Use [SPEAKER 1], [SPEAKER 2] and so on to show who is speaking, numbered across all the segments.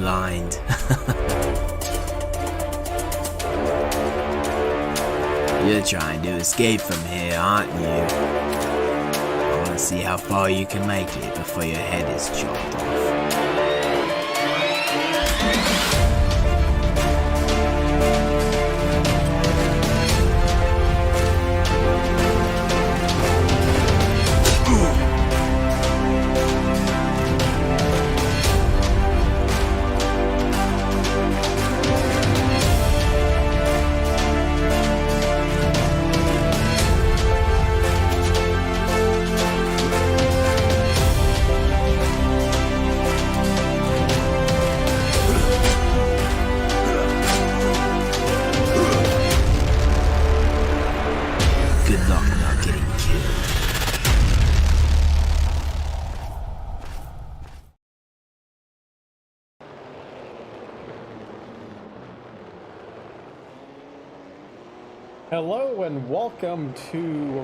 [SPEAKER 1] blind. You're trying to escape from here, aren't you? I want to see how far you can make it before your head is chopped off.
[SPEAKER 2] Hello and welcome to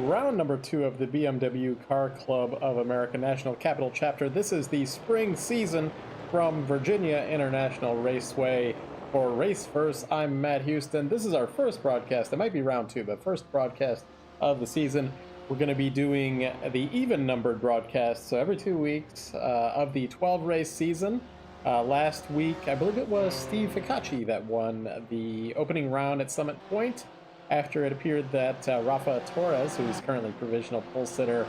[SPEAKER 2] round number 2 of the BMW Car Club of America National Capital Chapter. This is the spring season from Virginia International Raceway. For Race First, I'm Matt Houston. This is our first broadcast. It might be round 2, but first broadcast of the season. We're going to be doing the even-numbered broadcast, so every 2 weeks of the 12-race season. Last week, I believe it was Steve Ficacci that won the opening round at Summit Point, after it appeared that Rafa Torres, who is currently provisional pole sitter,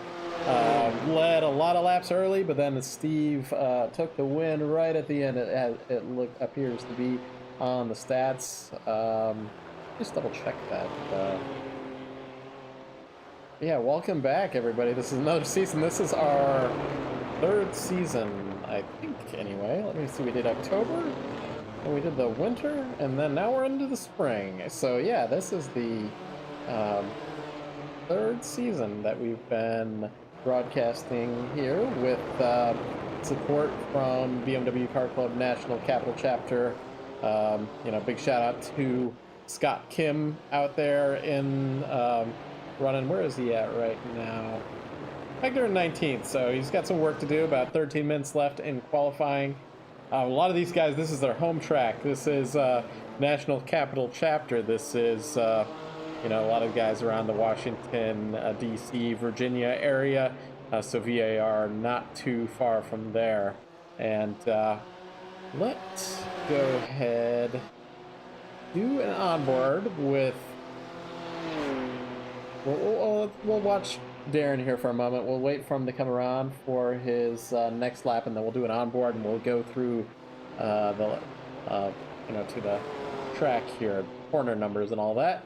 [SPEAKER 2] led a lot of laps early, but then Steve took the win right at the end. It appears to be on the stats. Just double check that. Yeah, welcome back, everybody. This is another season. This is our 3rd season, I think, anyway. Let me see. We did October, and we did the winter, and then now we're into the spring. So yeah, this is the 3rd season that we've been broadcasting here with support from BMW Car Club National Capital Chapter. Big shout out to Scott Kim out there in running. Where is he at right now? Hector in 19th, so he's got some work to do. About 13 minutes left in qualifying. A lot of these guys, this is their home track. This is National Capital Chapter. This is, a lot of guys around the Washington, D.C., Virginia area. So VAR not too far from there. And let's go ahead, do an onboard with... We'll watch Darren here for a moment. We'll wait for him to come around for his next lap, and then we'll do an onboard, and we'll go through to the track here, corner numbers and all that.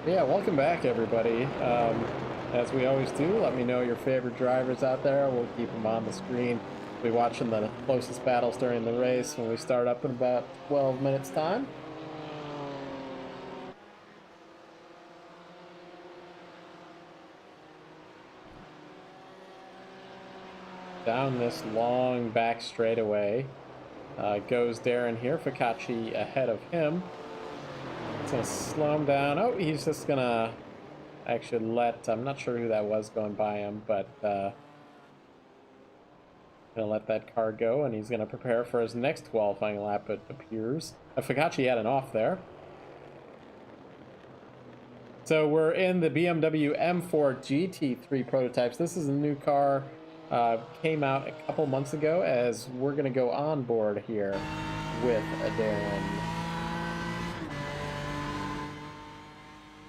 [SPEAKER 2] Yeah, welcome back, everybody. As we always do, let me know your favorite drivers out there. We'll keep them on the screen. We'll be watching the closest battles during the race when we start up in about 12 minutes time. Down this long back straightaway goes Darren here. Ficacci ahead of him. It's going to slow him down. Oh, he's just going to actually let... I'm not sure who that was going by him, but going to let that car go, and he's going to prepare for his next qualifying lap, it appears. Ficacci had an off there. So we're in the BMW M4 Gt3 Prototypes. This is a new car. Came out a couple months ago, as we're going to go on board here with Darren.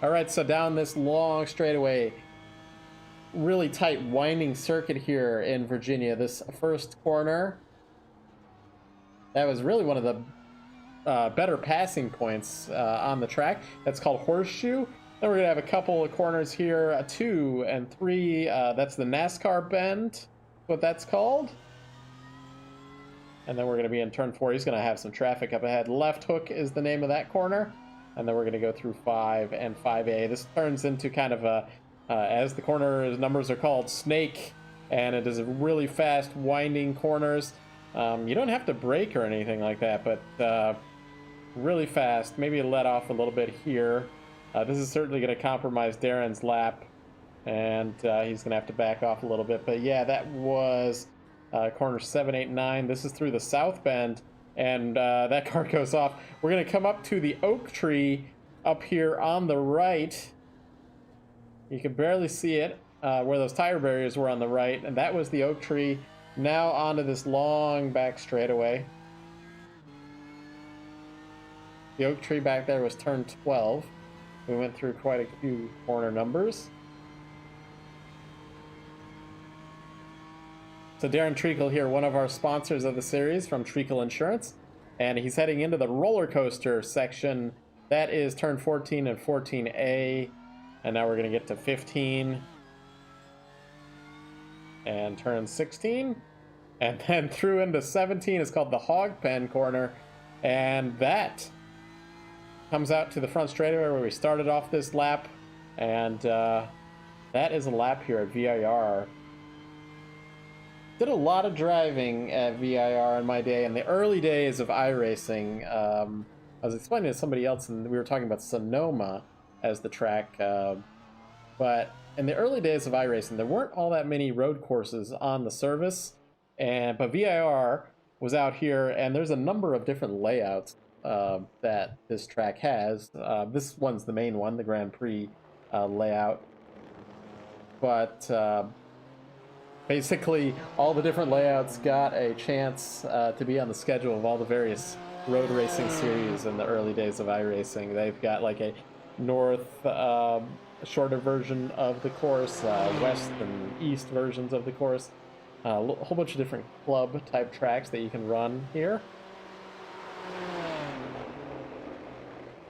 [SPEAKER 2] All right, so down this long straightaway, really tight winding circuit here in Virginia. This first corner, that was really one of the better passing points on the track. That's called Horseshoe. Then we're going to have a couple of corners here, 2 and 3. That's the NASCAR bend, what that's called. And then we're going to be in turn 4. He's going to have some traffic up ahead. Left hook is the name of that corner. And then we're going to go through 5 and 5A. This turns into kind of a, as the corner numbers are called, snake. And it is really fast winding corners. You don't have to brake or anything like that, but really fast. Maybe let off a little bit here. This is certainly going to compromise Darren's lap, and he's going to have to back off a little bit. But yeah, that was corner 7, 8, 9. This is through the south bend and that car goes off. We're going to come up to the oak tree up here on the right. You can barely see it where those tire barriers were on the right, and that was the oak tree. Now onto this long back straightaway. The oak tree back there was turn 12. We went through quite a few corner numbers. So Darren Treakle here, one of our sponsors of the series from Treakle Insurance, and he's heading into the roller coaster section. That is turn 14 and 14A, and now we're going to get to 15 and turn 16, and then through into 17 is called the hog pen corner, and that comes out to the front straightaway where we started off this lap, and that is a lap here at VIR. Did a lot of driving at VIR in my day, in the early days of iRacing. I was explaining to somebody else, and we were talking about Sonoma as the track, but in the early days of iRacing, there weren't all that many road courses on the service, but VIR was out here, and there's a number of different layouts that this track has. This one's the main one, the Grand Prix layout, but basically all the different layouts got a chance to be on the schedule of all the various road racing series in the early days of iRacing. They've got like a north shorter version of the course, west and east versions of the course, a whole bunch of different club type tracks that you can run here.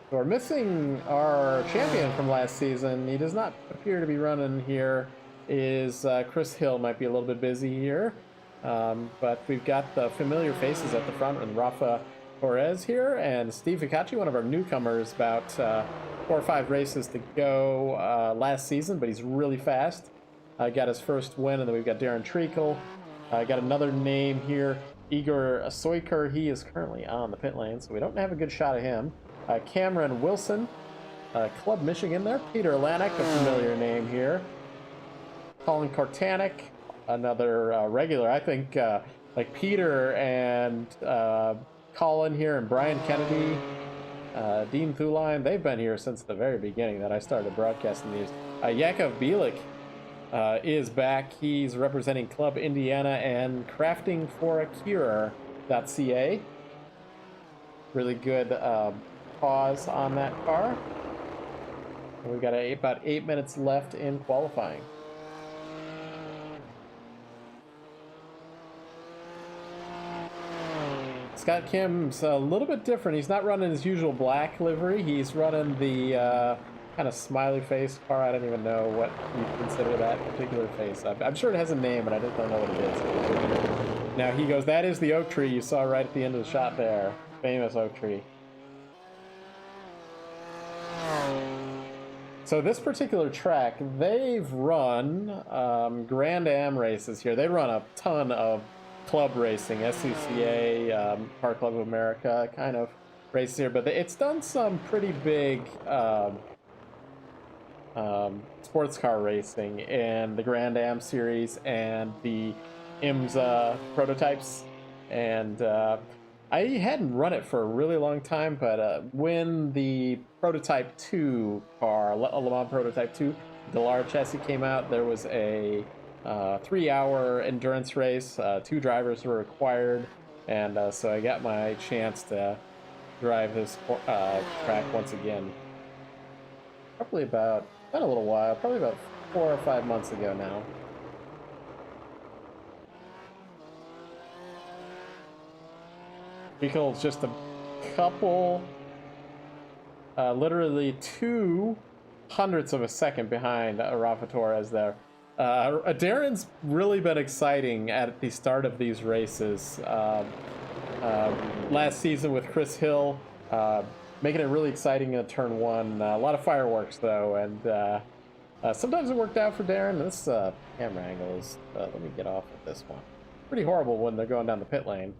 [SPEAKER 2] So we're missing our champion from last season. He does not appear to be running here. Chris Hill might be a little bit busy here, but we've got the familiar faces at the front, and Rafa Torres here, and Steve Ficacci, one of our newcomers, about 4 or 5 races to go last season, but he's really fast. Got his first win, and then we've got Darren Treakle. Got another name here, Igor Soiker. He is currently on the pit lane, so we don't have a good shot of him. Cameron Wilson, Club Michigan there. Peter Lanik, a familiar name here. Colin Kortanek, another regular. I think like Peter and Colin here, and Brian Kennedy, Dean Thuline, they've been here since the very beginning that I started broadcasting these. Yakov Bielik is back. He's representing Club Indiana and crafting for a cure.ca. Really good pause on that car. And we've got about 8 minutes left in qualifying. Scott Kim's a little bit different. He's not running his usual black livery. He's running the kind of smiley face car. I don't even know what you consider that particular face. I'm sure it has a name, but I just don't know what it is. Now he goes, that is the oak tree you saw right at the end of the shot there. Famous oak tree. So this particular track, they've run Grand Am races here. They run a ton of club racing, SCCA, Car Club of America kind of races here, but it's done some pretty big sports car racing in the Grand Am series and the IMSA prototypes, and I hadn't run it for a really long time, but when the Prototype 2 car, Le Mans Prototype 2, the large chassis came out, there was a 3-hour endurance race. 2 drivers were required, and so I got my chance to drive this track once again. Probably about, been a little while, probably about 4 or 5 months ago now. Treakle's just a couple, literally 0.02 of a second behind Rafa Torres there. Darren's really been exciting at the start of these races. Last season with Chris Hill, making it really exciting in turn 1. A lot of fireworks though, and sometimes it worked out for Darren. This camera angle is, let me get off of this one. Pretty horrible when they're going down the pit lane.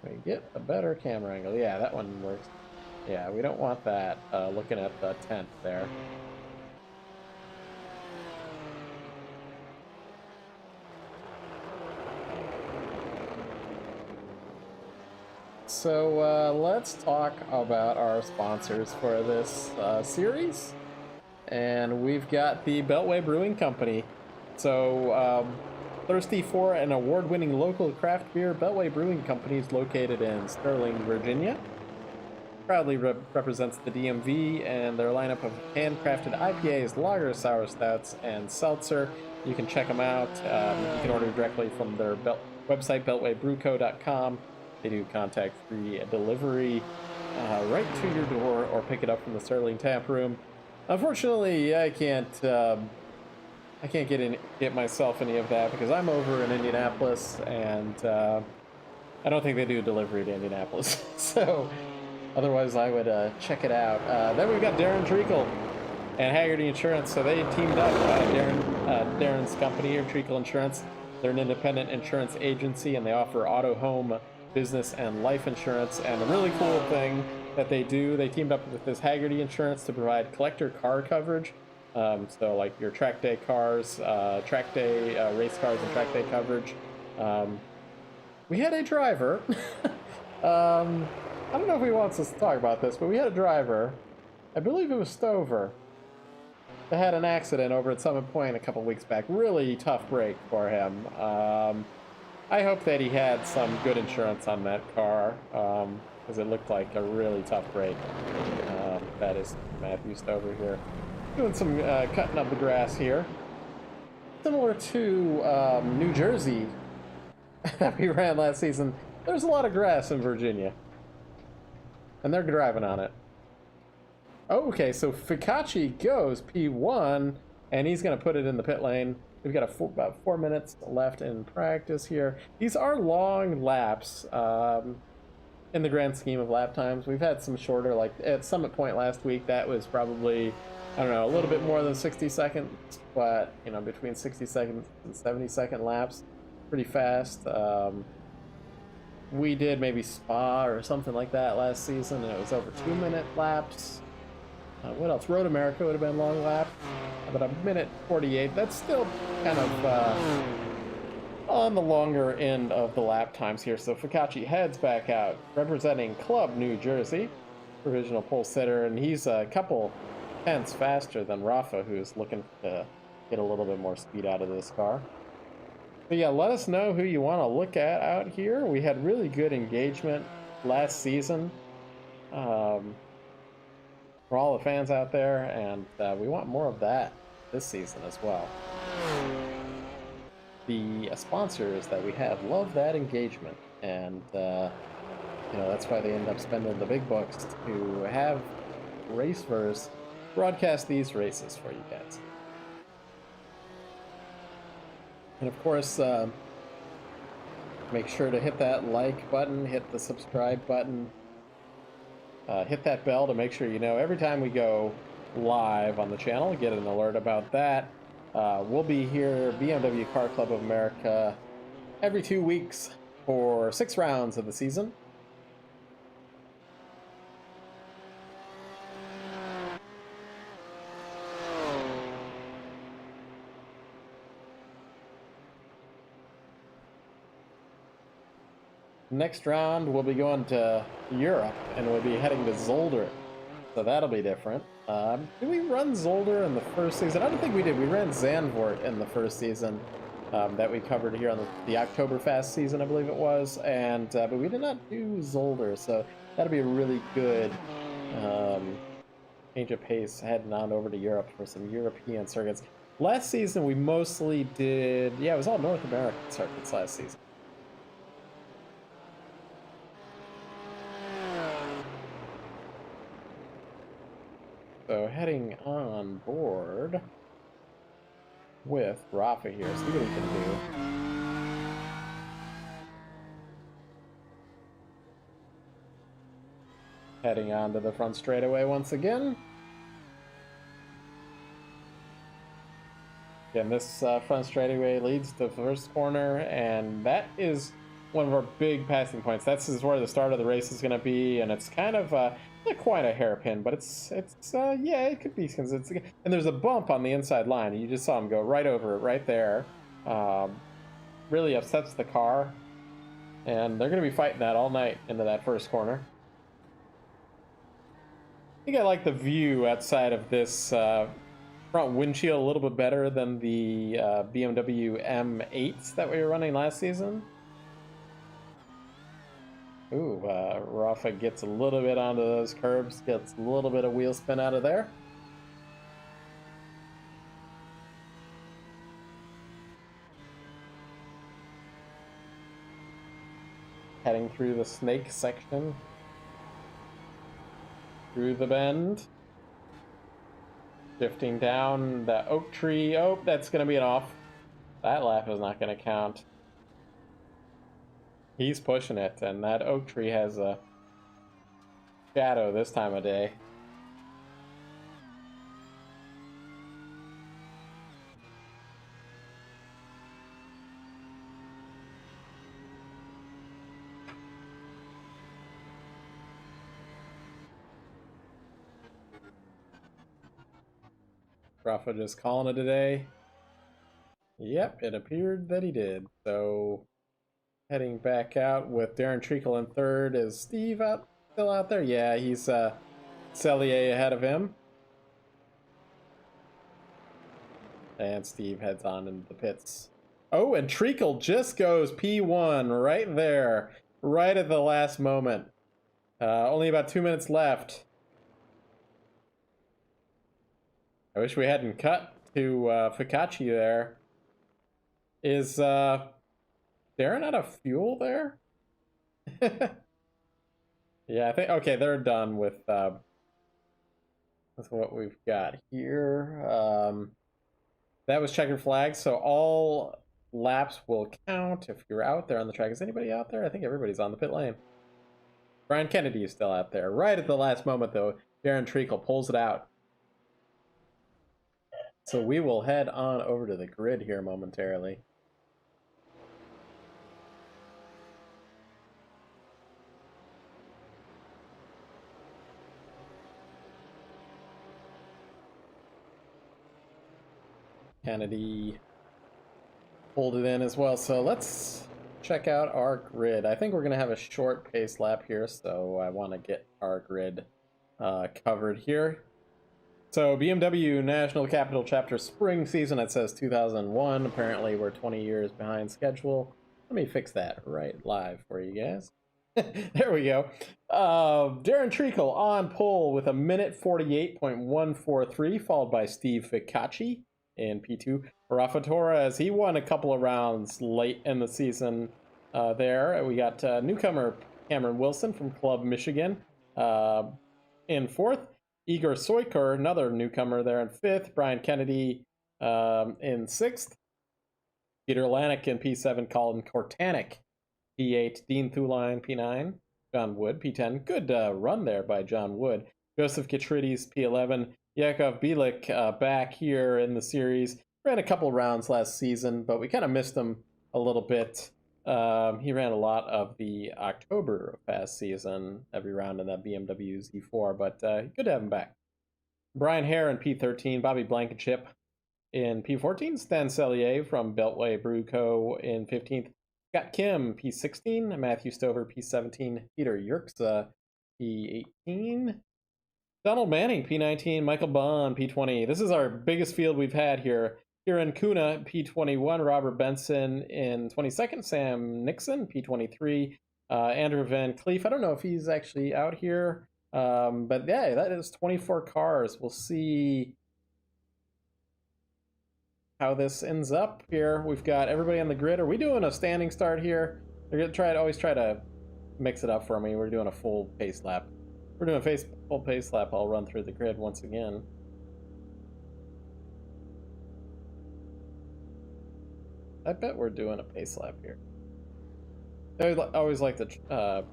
[SPEAKER 2] We get a better camera angle. Yeah, that one works. Yeah, we don't want that looking at the tent there. so let's talk about our sponsors for this series. And we've got the Beltway Brewing Company. So, thirsty for an award-winning local craft beer, Beltway Brewing Company is located in Sterling, Virginia. Proudly represents the DMV and their lineup of handcrafted IPAs, lagers, sour stouts, and seltzer. You can check them out. You can order directly from their website, beltwaybrewco.com. They do contact-free delivery right to your door, or pick it up from the Sterling taproom. Unfortunately, I can't get myself any of that because I'm over in Indianapolis, and I don't think they do delivery to Indianapolis. So otherwise, I would check it out. Then we've got Treakle and Hagerty Insurance. So they teamed up. Darren's company here, Treakle Insurance. They're an independent insurance agency, and they offer auto, home, business, and life insurance. And a really cool thing that they do, they teamed up with this Hagerty Insurance to provide collector car coverage. So like your track day cars, track day race cars, and track day coverage. We had a driver. I don't know if he wants us to talk about this, but we had a driver, I believe it was Stover, that had an accident over at Summit Point a couple weeks back. Really tough break for him. I hope that he had some good insurance on that car, because it looked like a really tough break. That is Matthew Stover here. Doing some cutting of the grass here. Similar to New Jersey that we ran last season, there's a lot of grass in Virginia. And they're driving on it. Oh, okay, so Fikachi goes P1, and he's going to put it in the pit lane. We've got about 4 minutes left in practice here. These are long laps in the grand scheme of lap times. We've had some shorter, like at Summit Point last week, that was probably, I don't know, a little bit more than 60 seconds, but, you know, between 60 seconds and 70-second laps, pretty fast. We did maybe Spa or something like that last season, and it was over 2-minute laps. What else? Road America would have been a long lap, about 1:48. That's still kind of on the longer end of the lap times here. So Fikachi heads back out, representing Club New Jersey, provisional pole sitter, and he's a couple tenths faster than Rafa, who's looking to get a little bit more speed out of this car. But yeah, let us know who you want to look at out here. We had really good engagement last season for all the fans out there, and we want more of that this season as well. The sponsors that we have love that engagement, and you know, that's why they end up spending the big bucks to have Raceverse broadcast these races for you guys. And of course, make sure to hit that like button, hit the subscribe button, hit that bell to make sure you know every time we go live on the channel, get an alert about that. We'll be here, BMW Car Club of America, every 2 weeks for 6 rounds of the season. Next round, we'll be going to Europe, and we'll be heading to Zolder. So that'll be different. Did we run Zolder in the first season? I don't think we did. We ran Zandvoort in the first season that we covered here on the Oktoberfest season, I believe it was. And but we did not do Zolder, so that'll be a really good change of pace heading on over to Europe for some European circuits. Last season, we mostly did, yeah, it was all North American circuits last season. So heading on board with Rafa here, see what he can do. Heading on to the front straightaway once again. Again, this front straightaway leads to the first corner, and that is one of our big passing points. This is where the start of the race is going to be, and it's kind of not quite a hairpin, but it's yeah, it could be, because it's, and there's a bump on the inside line. You just saw him go right over it right there. Really upsets the car. And they're going to be fighting that all night into that first corner. I think I like the view outside of this front windshield a little bit better than the BMW M8s that we were running last season. Ooh, Rafa gets a little bit onto those curbs, gets a little bit of wheel spin out of there. Heading through the snake section. Through the bend. Drifting down the oak tree. Oh, that's going to be an off. That lap is not going to count. He's pushing it, and that oak tree has a shadow this time of day. Rafa just calling it today. Yep, it appeared that he did. So, heading back out with Darren Treakle in third. Is Steve still out there? Yeah, he's Cellier ahead of him. And Steve heads on into the pits. Oh, and Treakle just goes P1 right there, right at the last moment. Only about 2 minutes left. I wish we hadn't cut to Fikachi there. Is Darren out of fuel there? Yeah, I think, okay, they're done with what we've got here. That was checkered flag, so all laps will count if you're out there on the track. Is anybody out there? I think everybody's on the pit lane. Brian Kennedy is still out there. Right at the last moment, though, Darren Treakle pulls it out. So we will head on over to the grid here momentarily. Kennedy pulled it in as well. So let's check out our grid. I think we're going to have a short pace lap here, so I want to get our grid covered here. So BMW National Capital Chapter Spring Season, it says 2001. Apparently we're 20 years behind schedule. Let me fix that right live for you guys. There we go. Darren Treakle on pole with a minute 48.143, followed by Steve Fikachi in P2. Rafa Torres, he won a couple of rounds late in the season there. We got newcomer Cameron Wilson from Club Michigan in fourth. Igor Soykor, another newcomer there in fifth. Brian Kennedy in sixth. Peter Lanik in P7. Colin Kortanik, P8. Dean Thuline, P9. John Wood, P10. Good run there by John Wood. Joseph Kitridis, P11. Yakov Bielik back here in the series. Ran a couple rounds last season, but we kind of missed him a little bit. He ran a lot of the October of past season, every round in that BMW Z4, but good to have him back. Brian Hare in P13, Bobby Blankenship in P14, Stan Cellier from Beltway Brewing Company in 15th, Scott Kim, P16, Matthew Stover, P17, Peter Yerkes, P18, Donald Manning, P19, Michael Bond, P20. This is our biggest field we've had here. Kieran Kuna, P21, Robert Benson in 22nd, Sam Nixon, P23, Andrew Van Cleef. I don't know if he's actually out here, but yeah, that is 24 cars. We'll see how this ends up here. We've got everybody on the grid. Are we doing a standing start here? They're going to always try to mix it up for me. We're doing a full pace lap. We're doing a full pace lap. I'll run through the grid once again. I bet we're doing a pace lap here. They always like to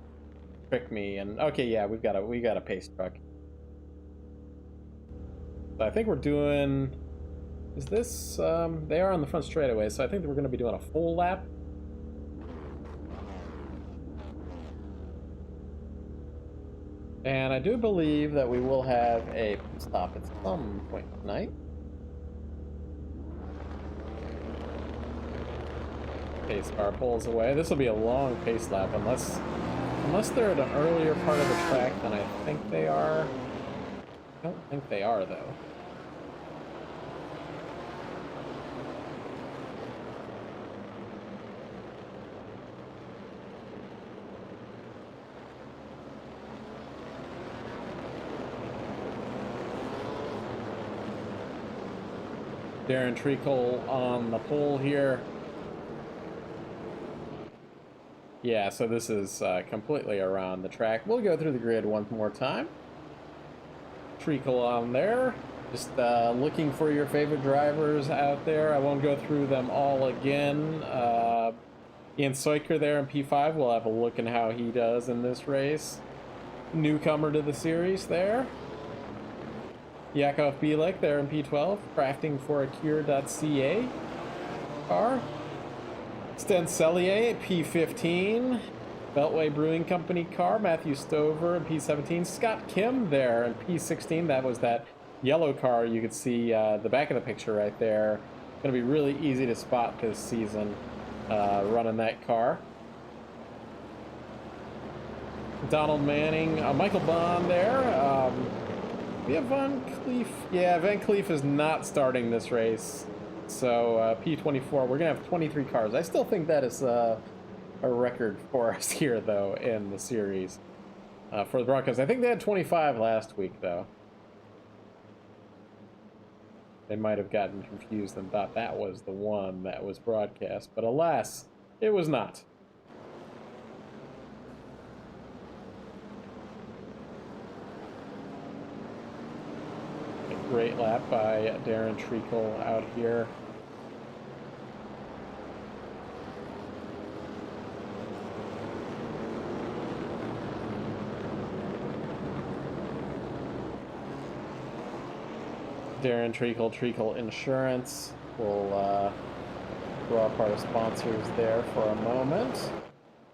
[SPEAKER 2] trick me, and okay, yeah, we got a pace truck. So I think we're doing. Is this? They are on the front straightaway, so I think we're going to be doing a full lap. And I do believe that we will have a stop at some point tonight. pace car pulls away. This will be a long pace lap unless they're at an earlier part of the track than I think they are. I don't think they are, though. Darren Treakle on the pole here. Yeah, so this is completely around the track. We'll go through the grid one more time. Treakle on there. Just looking for your favorite drivers out there. I won't go through them all again. Ian Soiker there in P5. We'll have a look at how he does in this race. Newcomer to the series there. Yakov Bielek there in P12, crafting for a Cure.ca car. Sten Cellier at P15, Beltway Brewing Company car. Matthew Stover in P17. Scott Kim there in P16. That was that yellow car. You could see the back of the picture right there. Going to be really easy to spot this season running that car. Donald Manning, Michael Bond there. We have Van Cleef. Yeah, Van Cleef is not starting this race. So P24, we're going to have 23 cars. I still think that is a record for us here, though, in the series for the Broncos. I think they had 25 last week, though. They might have gotten confused and thought that was the one that was broadcast. But alas, it was not. Great lap by Darren Treakle out here. Darren Treakle, Treakle Insurance. We'll draw up our sponsors there for a moment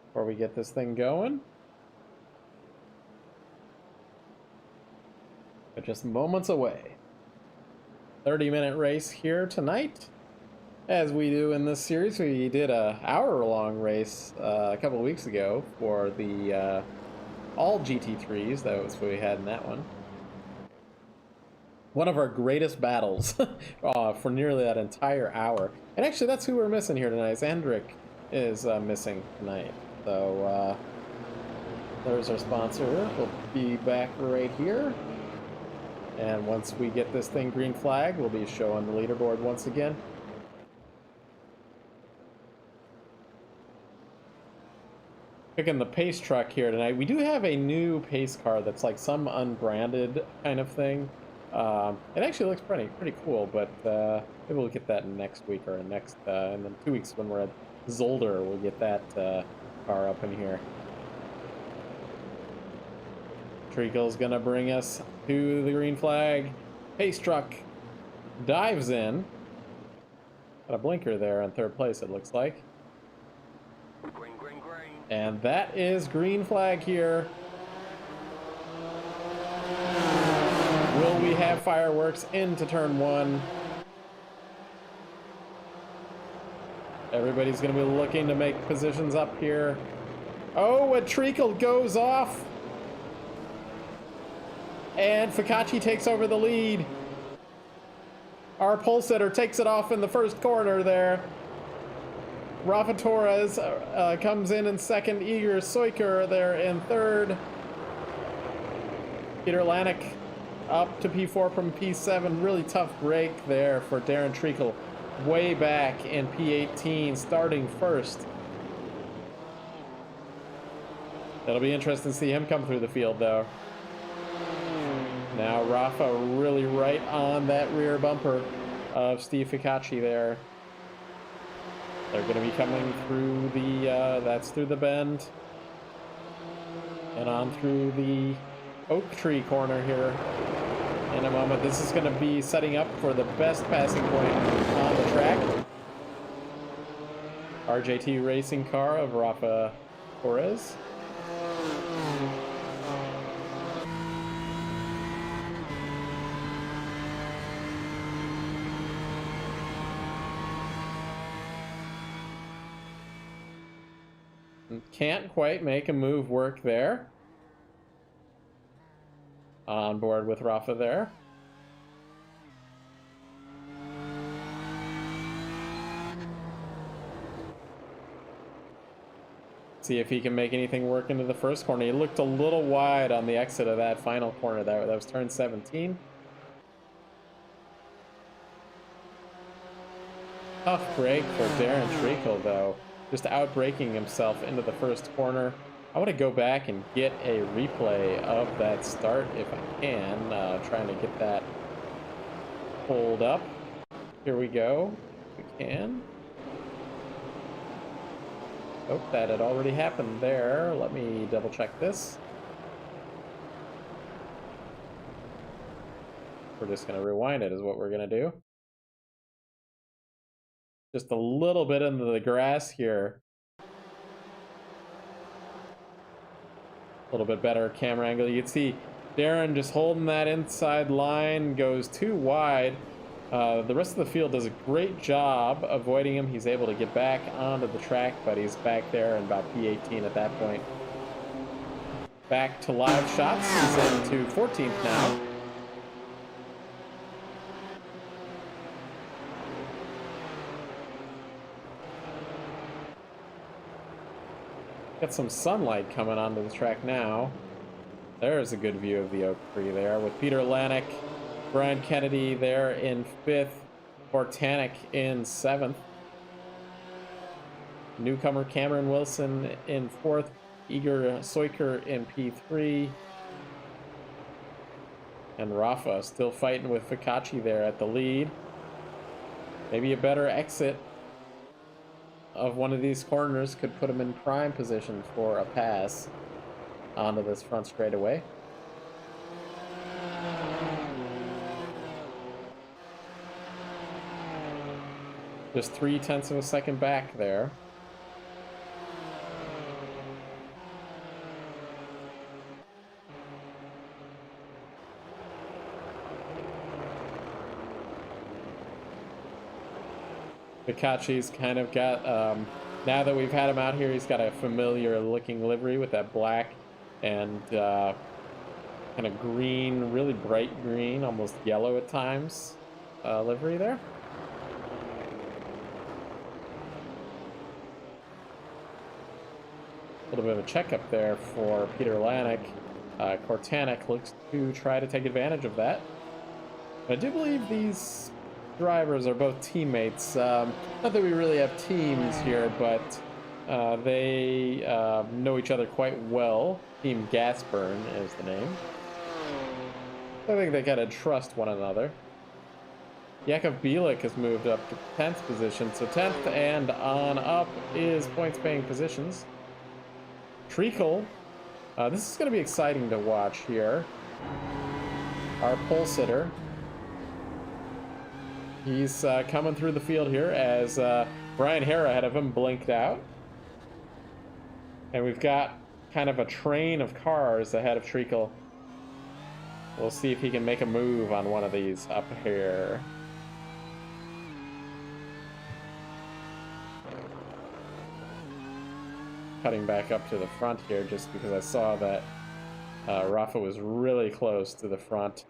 [SPEAKER 2] before we get this thing going. But just moments away. 30-minute race here tonight. As we do in this series, we did an hour-long race a couple of weeks ago for the all GT3s. That was what we had in that one. One of our greatest battles for nearly that entire hour. And actually, that's who we're missing here tonight. Zandrick is missing tonight. So there's our sponsor. We'll be back right here. And once we get this thing green flag, we'll be showing the leaderboard once again. Picking the pace truck here tonight. We do have a new pace car that's like some unbranded kind of thing. It actually looks pretty cool, but maybe we'll get that next week or next, and then 2 weeks when we're at Zolder, we'll get that car up in here. Treakle's gonna bring us to the green flag. Pace truck dives in. Got a blinker there on third place, it looks like.
[SPEAKER 3] Green, green, green.
[SPEAKER 2] And that is green flag here. Will we have fireworks into turn one? Everybody's gonna be looking to make positions up here. Oh, a Treakle goes off. And Fikachi takes over the lead. Our pole sitter takes it off in the first corner there. Rafa Torres comes in second. Igor Soiker there in third. Peter Lanik up to P4 from P7. Really tough break there for Darren Treakle. Way back in P18, starting first. It'll be interesting to see him come through the field, though. Now Rafa really right on that rear bumper of Steve Fikachi there. They're going to be coming through the, that's through the bend. And on through the oak tree corner here in a moment. This is going to be setting up for the best passing point on the track. RJT racing car of Rafa Torres. Can't quite make a move work there. On board with Rafa there. See if he can make anything work into the first corner. He looked a little wide on the exit of that final corner. That was turn 17. Tough break for Darren Treakle, though. Just outbraking himself into the first corner. I want to go back and get a replay of that start if I can. Trying to get that pulled up. Here we go. If we can. Oh, that had already happened there. Let me double check this. We're just going to rewind it is what we're going to do. Just a little bit into the grass here. A little bit better camera angle. You can see Darren just holding that inside line, goes too wide. The rest of the field does a great job avoiding him. He's able to get back onto the track, but he's back there in about P18 at that point. Back to live shots. He's into 14th now. Got some sunlight coming onto the track now. There's a good view of the oak tree there with Peter Lanik, Brian Kennedy there in 5th, Hortanic in 7th. Newcomer Cameron Wilson in 4th, Igor Soiker in P3. And Rafa still fighting with Fikachi there at the lead. Maybe a better exit of one of these corners could put him in prime position for a pass onto this front straightaway. Just 0.3 of a second back there. Fikachi's kind of got, now that we've had him out here, he's got a familiar looking livery with that black and kind of green, really bright green, almost yellow at times livery there. A little bit of a checkup there for Peter Lanik. Hortanic looks to try to take advantage of that. I do believe these drivers are both teammates. Not that we really have teams here, but they know each other quite well. Team Gasburn is the name. I think they kind of trust one another. Yakov Bielik has moved up to 10th position, so 10th and on up is points-paying positions. Treakle, this is going to be exciting to watch here. Our pole sitter. He's coming through the field here as Brian Hare ahead of him blinked out. And we've got kind of a train of cars ahead of Treakle. We'll see if he can make a move on one of these up here. Cutting back up to the front here just because I saw that Rafa was really close to the front.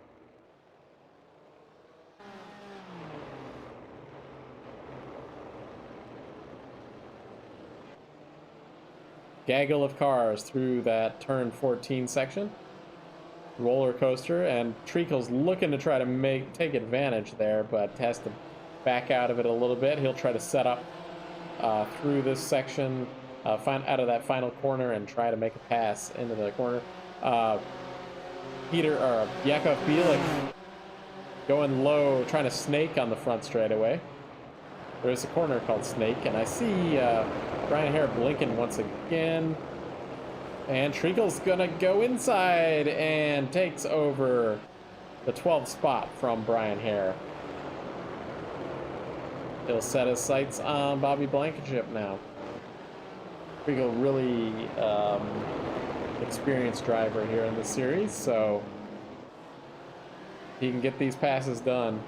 [SPEAKER 2] Gaggle of cars through that turn 14 section. Roller coaster, and Treakle's looking to try to take advantage there, but has to back out of it a little bit. He'll try to set up through this section, find out of that final corner and try to make a pass into the corner. Yakov Bielik going low, trying to snake on the front straightaway. There's a corner called Snake, and I see Brian Hare blinking once again. And Treakle's gonna go inside and takes over the 12th spot from Brian Hare. He'll set his sights on Bobby Blankenship now. Treakle really experienced driver here in the series, so he can get these passes done.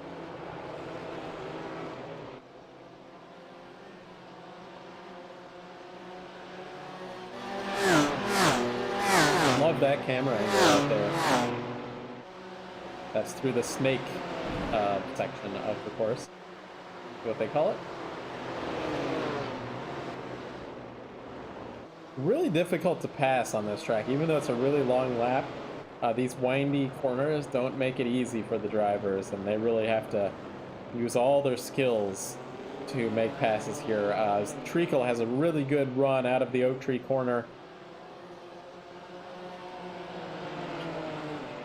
[SPEAKER 2] love that camera angle out there. That's through the snake section of the course, what they call it. Really difficult to pass on this track, even though it's a really long lap. These windy corners don't make it easy for the drivers, and they really have to use all their skills to make passes here. Treakle has a really good run out of the oak tree corner.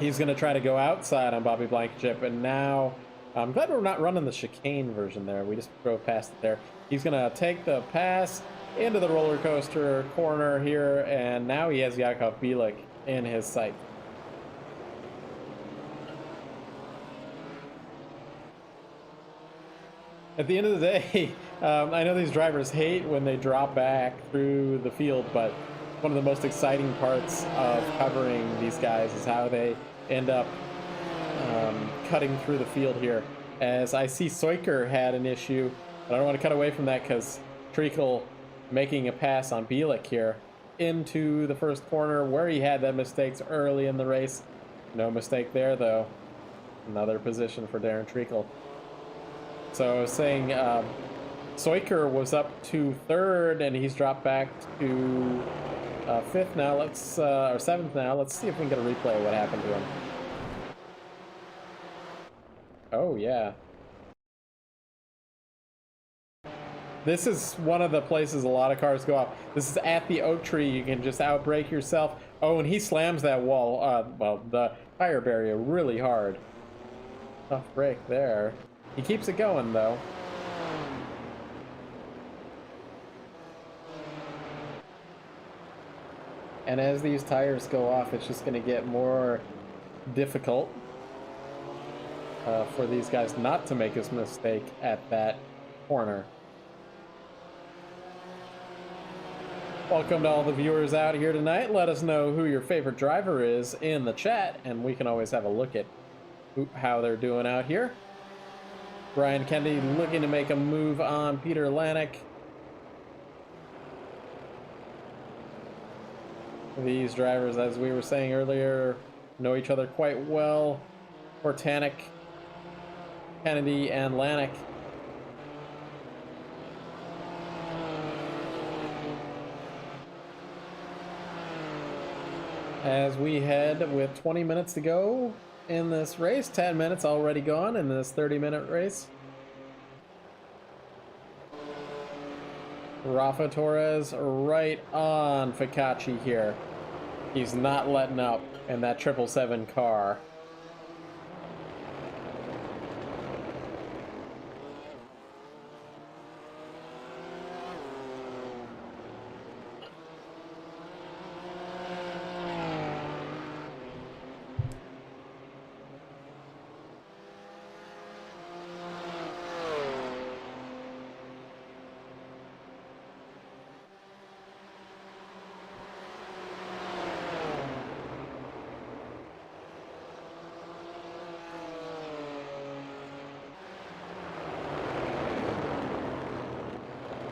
[SPEAKER 2] He's going to try to go outside on Bobby Blankenship, and now I'm glad we're not running the chicane version there. We just drove past it there. He's going to take the pass into the roller coaster corner here, and now he has Yakov Bielik in his sight. At the end of the day, I know these drivers hate when they drop back through the field, but one of the most exciting parts of covering these guys is how they end up cutting through the field here. As I see Soiker had an issue, but I don't want to cut away from that because Treakle making a pass on Bielik here into the first corner where he had that mistakes early in the race. No mistake there, though. Another position for Darren Treakle. So I was saying Soiker was up to third, and he's dropped back to fifth now. Or seventh now. Let's see if we can get a replay of what happened to him. Oh, yeah. This is one of the places a lot of cars go off. This is at the oak tree. You can just outbrake yourself. Oh, and he slams that wall, well, the tire barrier really hard. Tough break there. He keeps it going, though. And as these tires go off, it's just going to get more difficult for these guys not to make a mistake at that corner. Welcome to all the viewers out here tonight. Let us know who your favorite driver is in the chat, and we can always have a look at how they're doing out here. Brian Kennedy looking to make a move on Peter Lanik. These drivers, as we were saying earlier, know each other quite well. Hortanik, Kennedy, and Lanik. As we head with 20 minutes to go in this race, 10 minutes already gone in this 30-minute race. Rafa Torres right on Fikachi here. He's not letting up in that 777 car.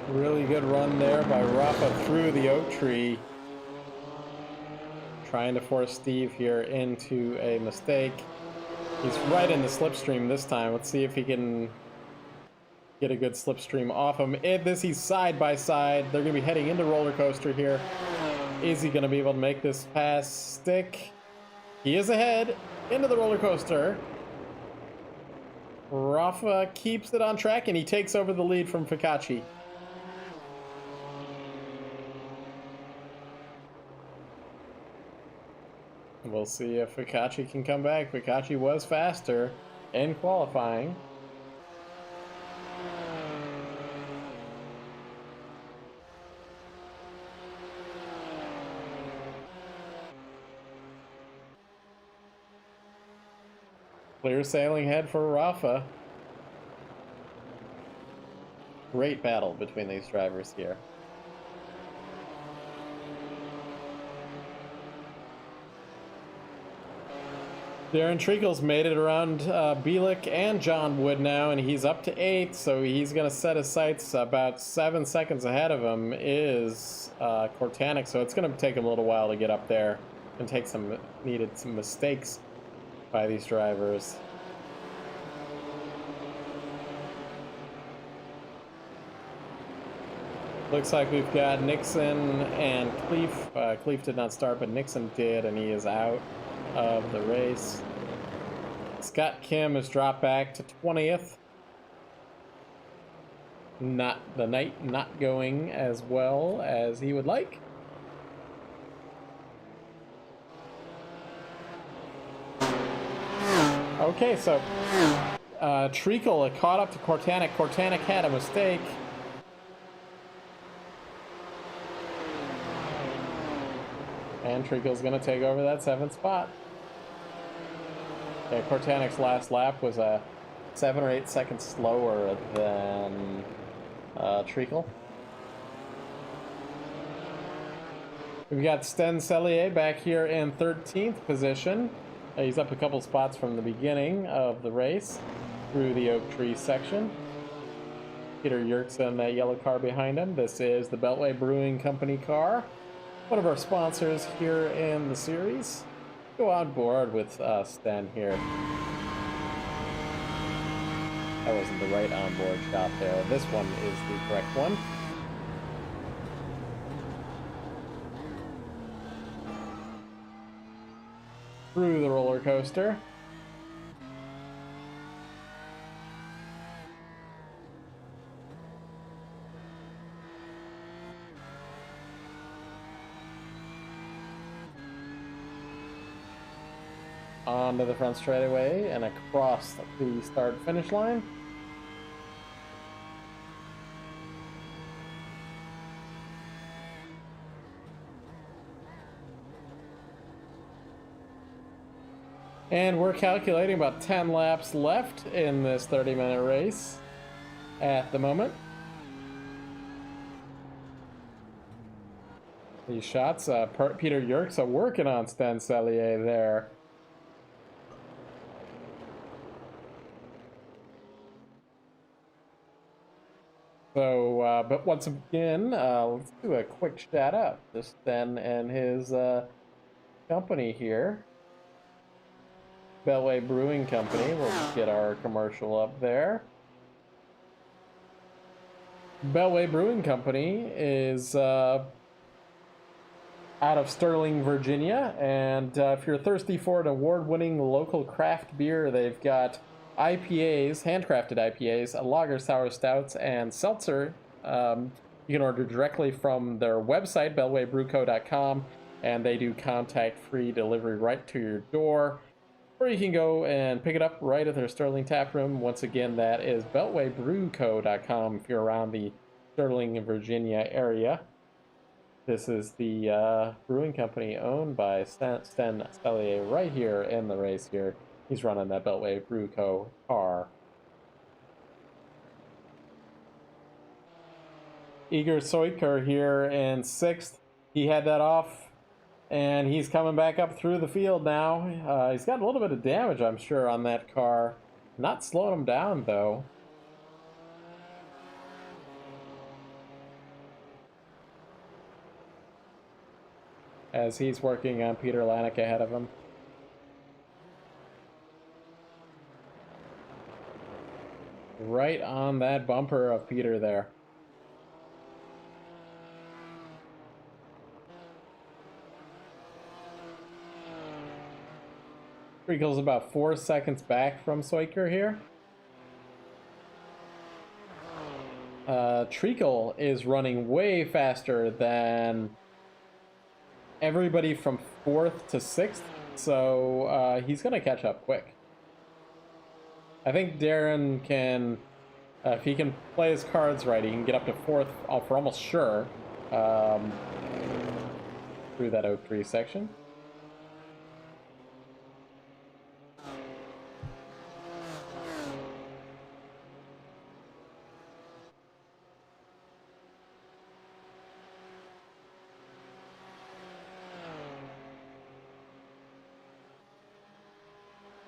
[SPEAKER 2] Really good run there by Rafa through the oak tree. Trying to force Steve here into a mistake. He's right in the slipstream this time. Let's see if he can get a good slipstream off him. He's side by side. They're going to be heading into roller coaster here. Is he going to be able to make this pass stick? He is ahead into the roller coaster. Rafa keeps it on track, and he takes over the lead from Fikachi. We'll see if Fikachi can come back. Fikachi was faster in qualifying. Clear sailing ahead for Rafa. Great battle between these drivers here. Darren Treakle's made it around Bielik and John Wood now, and he's up to 8th, so he's going to set his sights. About 7 seconds ahead of him is Hortanik, so it's going to take him a little while to get up there and needed some mistakes by these drivers. Looks like we've got Nixon and Cleef. Cleef did not start, but Nixon did, and he is out of the race. Scott Kim has dropped back to 20th. The night not going as well as he would like. Okay, so Treakle caught up to Cortanic. Cortanic had a mistake. And Treakle's going to take over that 7th spot. Okay, Cortanic's last lap was 7 or 8 seconds slower than Treakle. We've got Sten Cellier back here in 13th position. He's up a couple spots from the beginning of the race through the oak tree section. Peter Yerkes in that yellow car behind him. This is the Beltway Brewing Company car, one of our sponsors here in the series. Go on board with Sten here. That wasn't the right onboard shot there. This one is the correct one. Through the roller coaster. Onto the front straightaway and across the start-finish line. And we're calculating about 10 laps left in this 30-minute race at the moment. These shots, Peter Yerkes are working on Sten Cellier there. So, but once again, let's do a quick shout out to Sten and his company here. Beltway Brewing Company. We'll just get our commercial up there. Beltway Brewing Company is out of Sterling, Virginia, and if you're thirsty for an award-winning local craft beer, they've got IPAs, handcrafted IPAs, lager, sour stouts, and seltzer. You can order directly from their website, beltwaybrewco.com, and they do contact-free delivery right to your door. Or you can go and pick it up right at their Sterling taproom. Once again, that is beltwaybrewco.com if you're around the Sterling, Virginia area. This is the brewing company owned by Sten Cellier right here in the race here. He's running that Beltway Brew Co. car. Igor Soiker here in 6th. He had that off, and he's coming back up through the field now. He's got a little bit of damage, I'm sure, on that car. Not slowing him down, though. As he's working on Peter Lanek ahead of him. Right on that bumper of Peter there. Treakle's about 4 seconds back from Soiker here. Treakle is running way faster than everybody from 4th to 6th, so he's going to catch up quick. I think Darren can, if he can play his cards right, he can get up to 4th for almost sure through that oak tree section.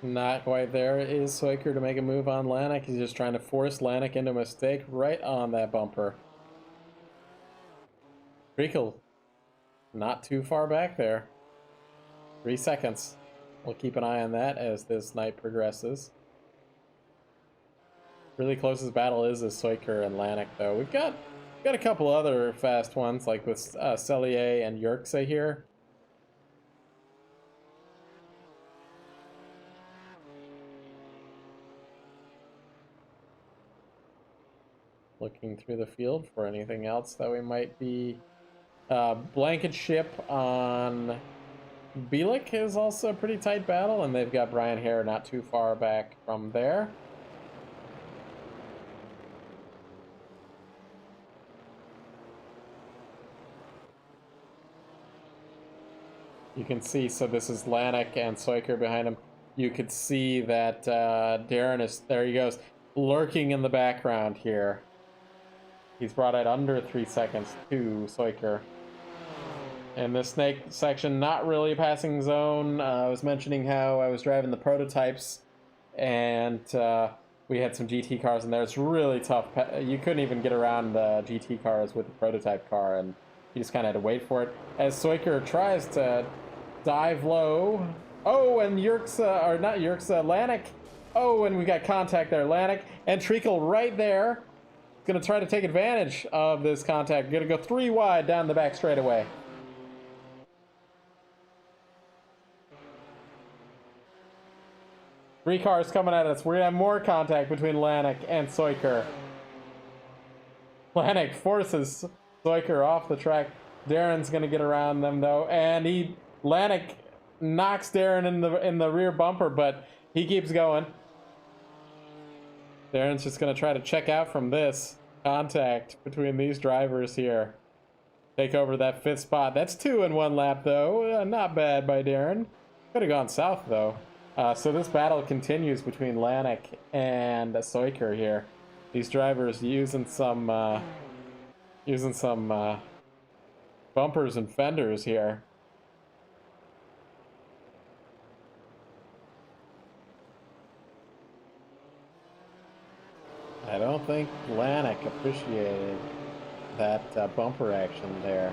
[SPEAKER 2] Not quite there is Soiker to make a move on Lanek. He's just trying to force Lanek into a mistake right on that bumper. Treakle, not too far back there. 3 seconds. We'll keep an eye on that as this night progresses. Really closest battle is Soiker and Lanik, though. We've got a couple other fast ones, like with Cellier and Yerxa here. Looking through the field for anything else that we might be... Blankenship on Bielik is also a pretty tight battle, and they've got Brian Hare not too far back from there. You can see, so this is Lanik and Soiker behind him. You could see that Darren is, there he goes, lurking in the background here. He's brought it under 3 seconds to Soiker. In this snake section, not really a passing zone. I was mentioning how I was driving the prototypes, and we had some GT cars in there. It's really tough. You couldn't even get around the GT cars with the prototype car, and you just kind of had to wait for it. As Soiker tries to dive low. Oh, and Yerxa, or not Yerxa, Lanik. Oh, and we got contact there. Lanik and Treakle right there. Gonna try to take advantage of this contact. Gonna go 3 wide down the back straightaway. Three cars coming at us. We're gonna have more contact between Lanik and Soiker. Lanik forces Soiker off the track. Darren's gonna get around them though, and Lanik knocks Darren in the rear bumper, but he keeps going. Darren's just gonna try to check out from this contact between these drivers here. Take over that 5th spot. That's 2 in 1 lap though. Not bad by Darren. Could have gone south though. So this battle continues between Lanik and Soiker here. These drivers using some bumpers and fenders here. I don't think Lanik appreciated that bumper action there.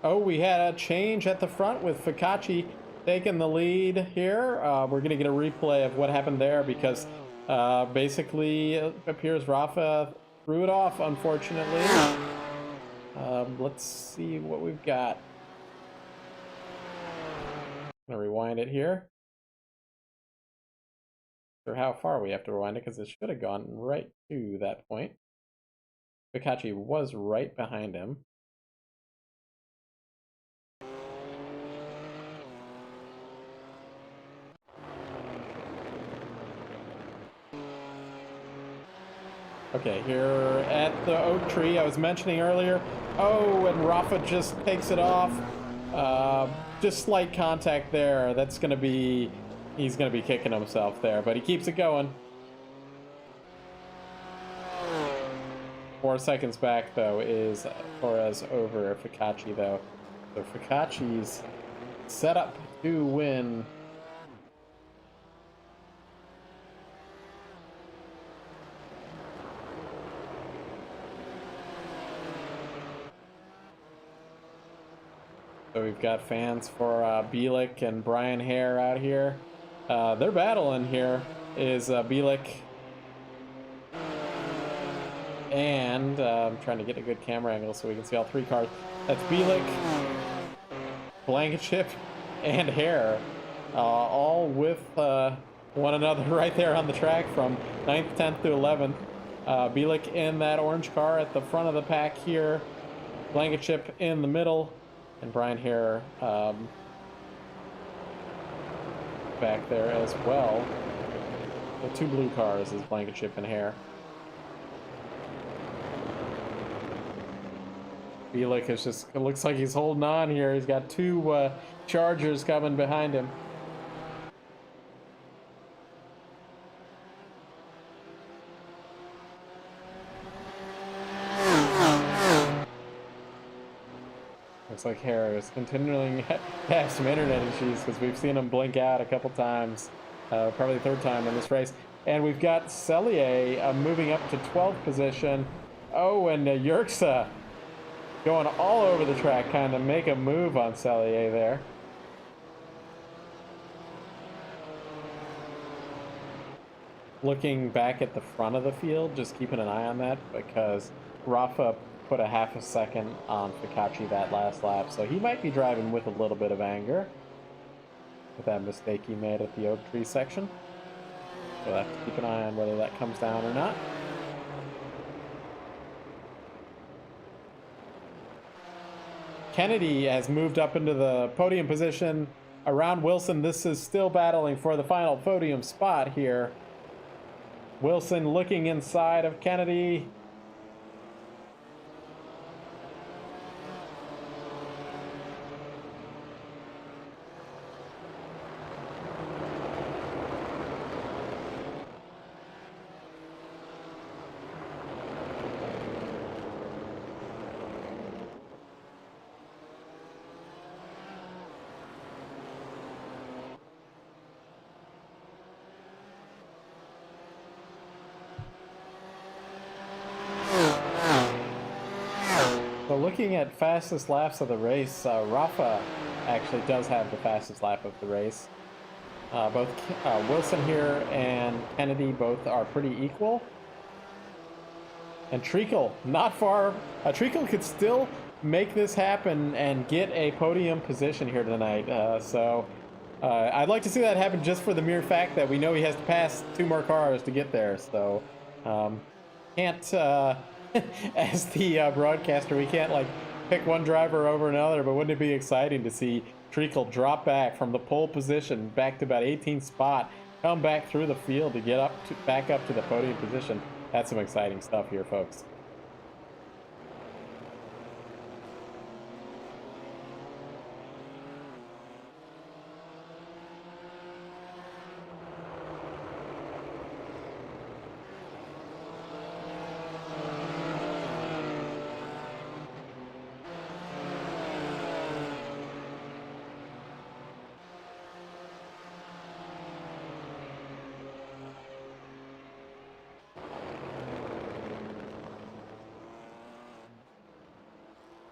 [SPEAKER 2] Oh, we had a change at the front with Fikachi taking the lead here. We're going to get a replay of what happened there because basically it appears Rafa threw it off, unfortunately. Let's see what we've got. I'm going to rewind it here. Or how far we have to rewind it because it should have gone right to that point. Fikachi was right behind him. Okay, here at the oak tree I was mentioning earlier. Oh, and Rafa just takes it off. Just slight contact there. That's going to be... He's going to be kicking himself there, but he keeps it going. 4 seconds back, though, is Torres over Fikachi, though. So Fikachi's set up to win. So we've got fans for Bielik and Brian Hare out here. Their battle in here is Bielik and I'm trying to get a good camera angle so we can see all 3 cars. That's Bielik, Blankenship, and Hare, all with one another right there on the track from 9th, 10th to 11th. Bielik in that orange car at the front of the pack here. Blankenship in the middle. And Brian Hare back there as well. The 2 blue cars is Blankenship and Hare. Bielik is just, it looks like he's holding on here. He's got 2 Chargers coming behind him. Looks like Harris continuing to have some internet issues because we've seen him blink out a couple times, probably the third time in this race. And we've got Cellier moving up to 12th position. Oh, and Yerxa going all over the track, kind of make a move on Cellier there. Looking back at the front of the field, just keeping an eye on that because Rafa put a half a second on Fikachi that last lap, so he might be driving with a little bit of anger with that mistake he made at the Oak Tree section. So we'll have to keep an eye on whether that comes down or not. Kennedy has moved up into the podium position around Wilson. This is still battling for the final podium spot here. Wilson looking inside of Kennedy. So looking at fastest laps of the race, Rafa actually does have the fastest lap of the race. Both Wilson here and Kennedy both are pretty equal. And Treakle, not far. Treakle could still make this happen and get a podium position here tonight. I'd like to see that happen just for the mere fact that we know he has to pass 2 more cars to get there. So can't... as the broadcaster, we can't like pick one driver over another, but wouldn't it be exciting to see Treakle drop back from the pole position back to about 18th spot, come back through the field to get back up to the podium position? That's some exciting stuff here, folks.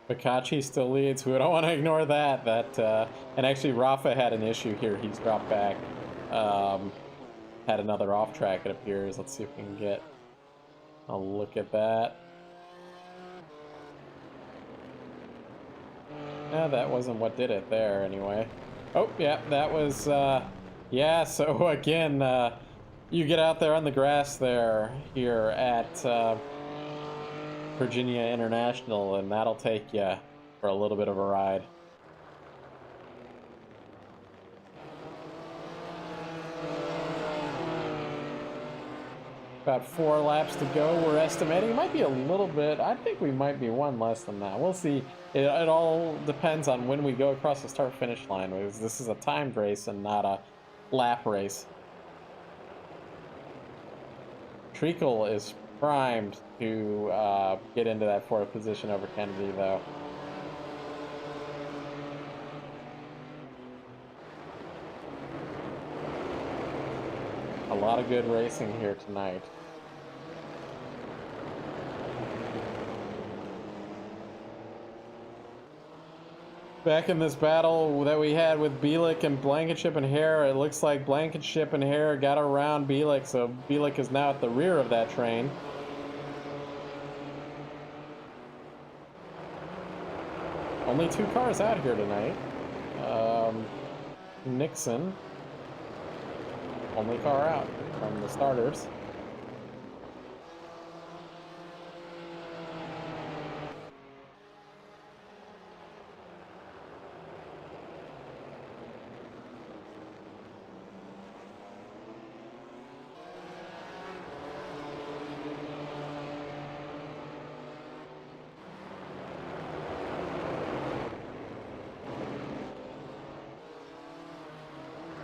[SPEAKER 2] Fikachi still leads. We don't want to ignore that. And actually, Rafa had an issue here. He's dropped back. Had another off track, it appears. Let's see if we can get a look at that. Yeah, that wasn't what did it there, anyway. Oh, yeah, that was... yeah, so again, you get out there on the grass there here at... Virginia International, and that'll take you for a little bit of a ride. About 4 laps to go, we're estimating. It might be a little bit, I think we might be 1 less than that. We'll see. It all depends on when we go across the start-finish line, because this is a timed race and not a lap race. Treakle is primed to get into that 4th position over Kennedy, though. A lot of good racing here tonight. Back in this battle that we had with Bielik and Blankenship and Hare, it looks like Blankenship and Hare got around Bielik, so Bielik is now at the rear of that train. Only 2 cars out here tonight. Nixon, only car out from the starters.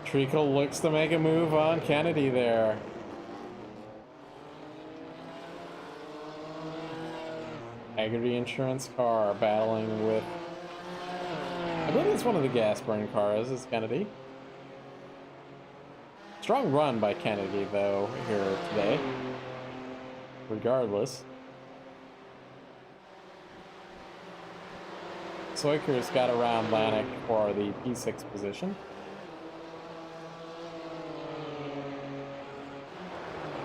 [SPEAKER 2] Treakle looks to make a move on Kennedy there. Hagerty Insurance car battling with I believe it's one of the gas burn cars, is Kennedy. Strong run by Kennedy, though, here today. Regardless. Soiker's got around Lanik for the P6 position.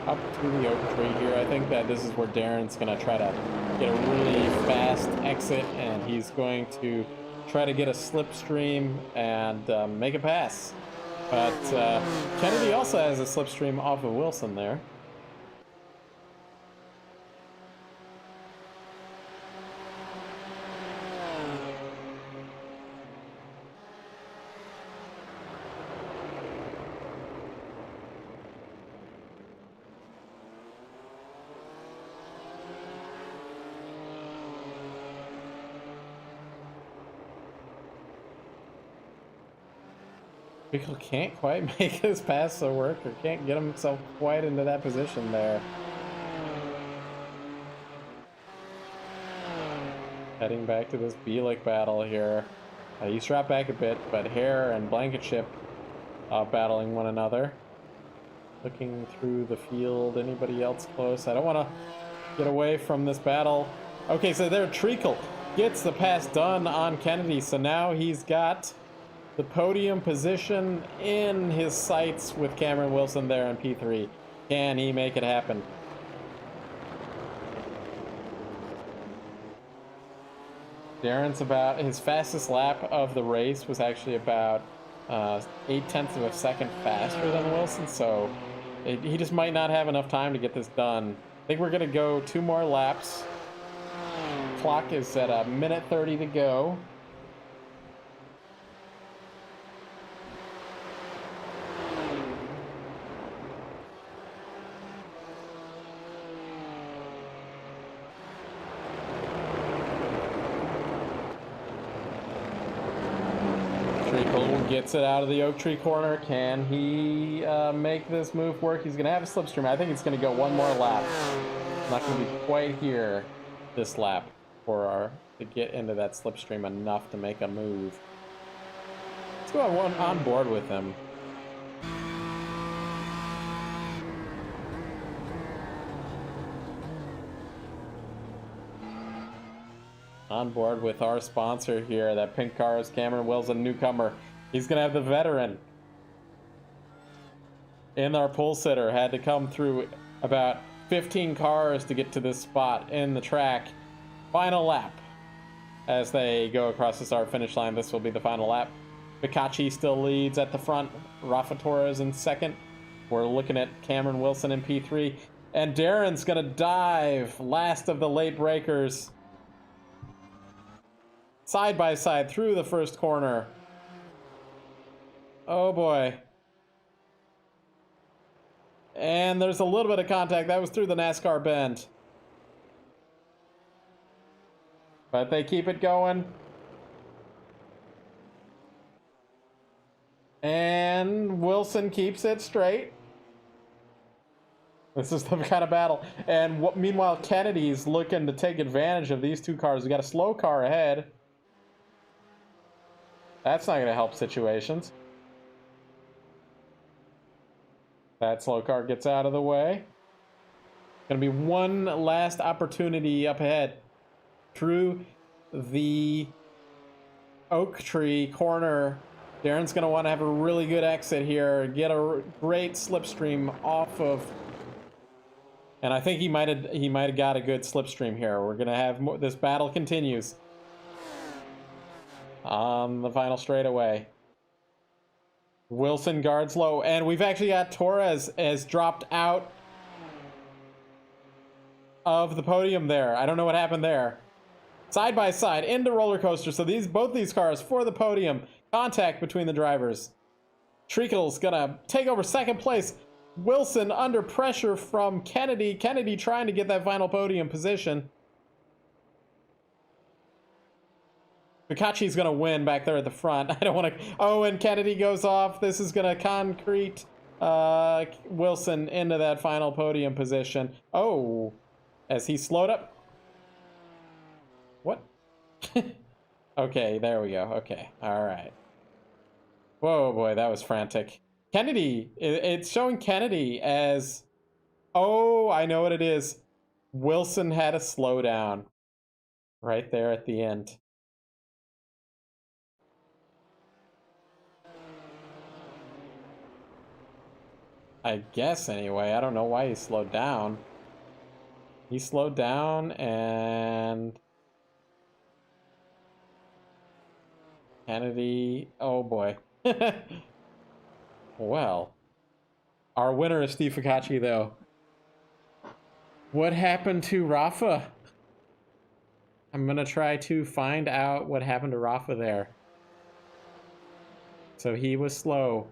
[SPEAKER 2] Up to the oak tree here. I think that this is where Darren's going to try to get a really fast exit, and he's going to try to get a slipstream and make a pass. But Kennedy also has a slipstream off of Wilson there. Treakle can't quite make his pass to work, or can't get himself quite into that position there. Heading back to this Bielik battle here. He's dropped back a bit, but Hare and Blankenship battling one another. Looking through the field, anybody else close? I don't want to get away from this battle. Okay, so there Treakle gets the pass done on Kennedy, so now he's got the podium position in his sights with Cameron Wilson there in P3. Can he make it happen? Darren's about, his fastest lap of the race was actually about 0.8 of a second faster than Wilson, so he just might not have enough time to get this done. I think we're gonna go 2 more laps. Clock is at 1:30 to go. Gets it out of the oak tree corner. Can he make this move work? He's gonna have a slipstream. I think it's gonna go 1 more lap. Not gonna be quite here this lap for to get into that slipstream enough to make a move. Let's go on board with him. On board with our sponsor here. That pink car is Cameron Wilson, newcomer. He's going to have the veteran in our pole sitter. Had to come through about 15 cars to get to this spot in the track. Final lap. As they go across the start finish line, this will be the final lap. Picachi still leads at the front. Rafa Torres in second. We're looking at Cameron Wilson in P3. And Darren's going to dive. Last of the late breakers. Side by side through the first corner. Oh boy. And there's a little bit of contact. That was through the NASCAR bend. But they keep it going. And Wilson keeps it straight. This is the kind of battle. And meanwhile, Kennedy's looking to take advantage of these 2 cars. We got a slow car ahead. That's not going to help situations. That slow car gets out of the way. Going to be one last opportunity up ahead. Through the oak tree corner. Darren's going to want to have a really good exit here. Get a great slipstream off of... And I think he might have got a good slipstream here. We're going to have more, this battle continues. On the final straightaway. Wilson guards low, and we've actually got Torres as dropped out of the podium there. I don't know what happened there. Side by side into roller coaster. So both these cars for the podium. Contact between the drivers. Treakle's gonna take over second place. Wilson under pressure from Kennedy. Kennedy trying to get that final podium position. Picachi's going to win back there at the front. I don't want to... Oh, and Kennedy goes off. This is going to concrete Wilson into that final podium position. Oh, as he slowed up. What? Okay, there we go. Okay, all right. Whoa, boy, that was frantic. Kennedy, it's showing Kennedy as... Oh, I know what it is. Wilson had a slowdown right there at the end. I guess, anyway. I don't know why he slowed down. He slowed down and... Kennedy... Oh, boy. Well... Our winner is Steve Focacci, though. What happened to Rafa? I'm going to try to find out what happened to Rafa there. So he was slow.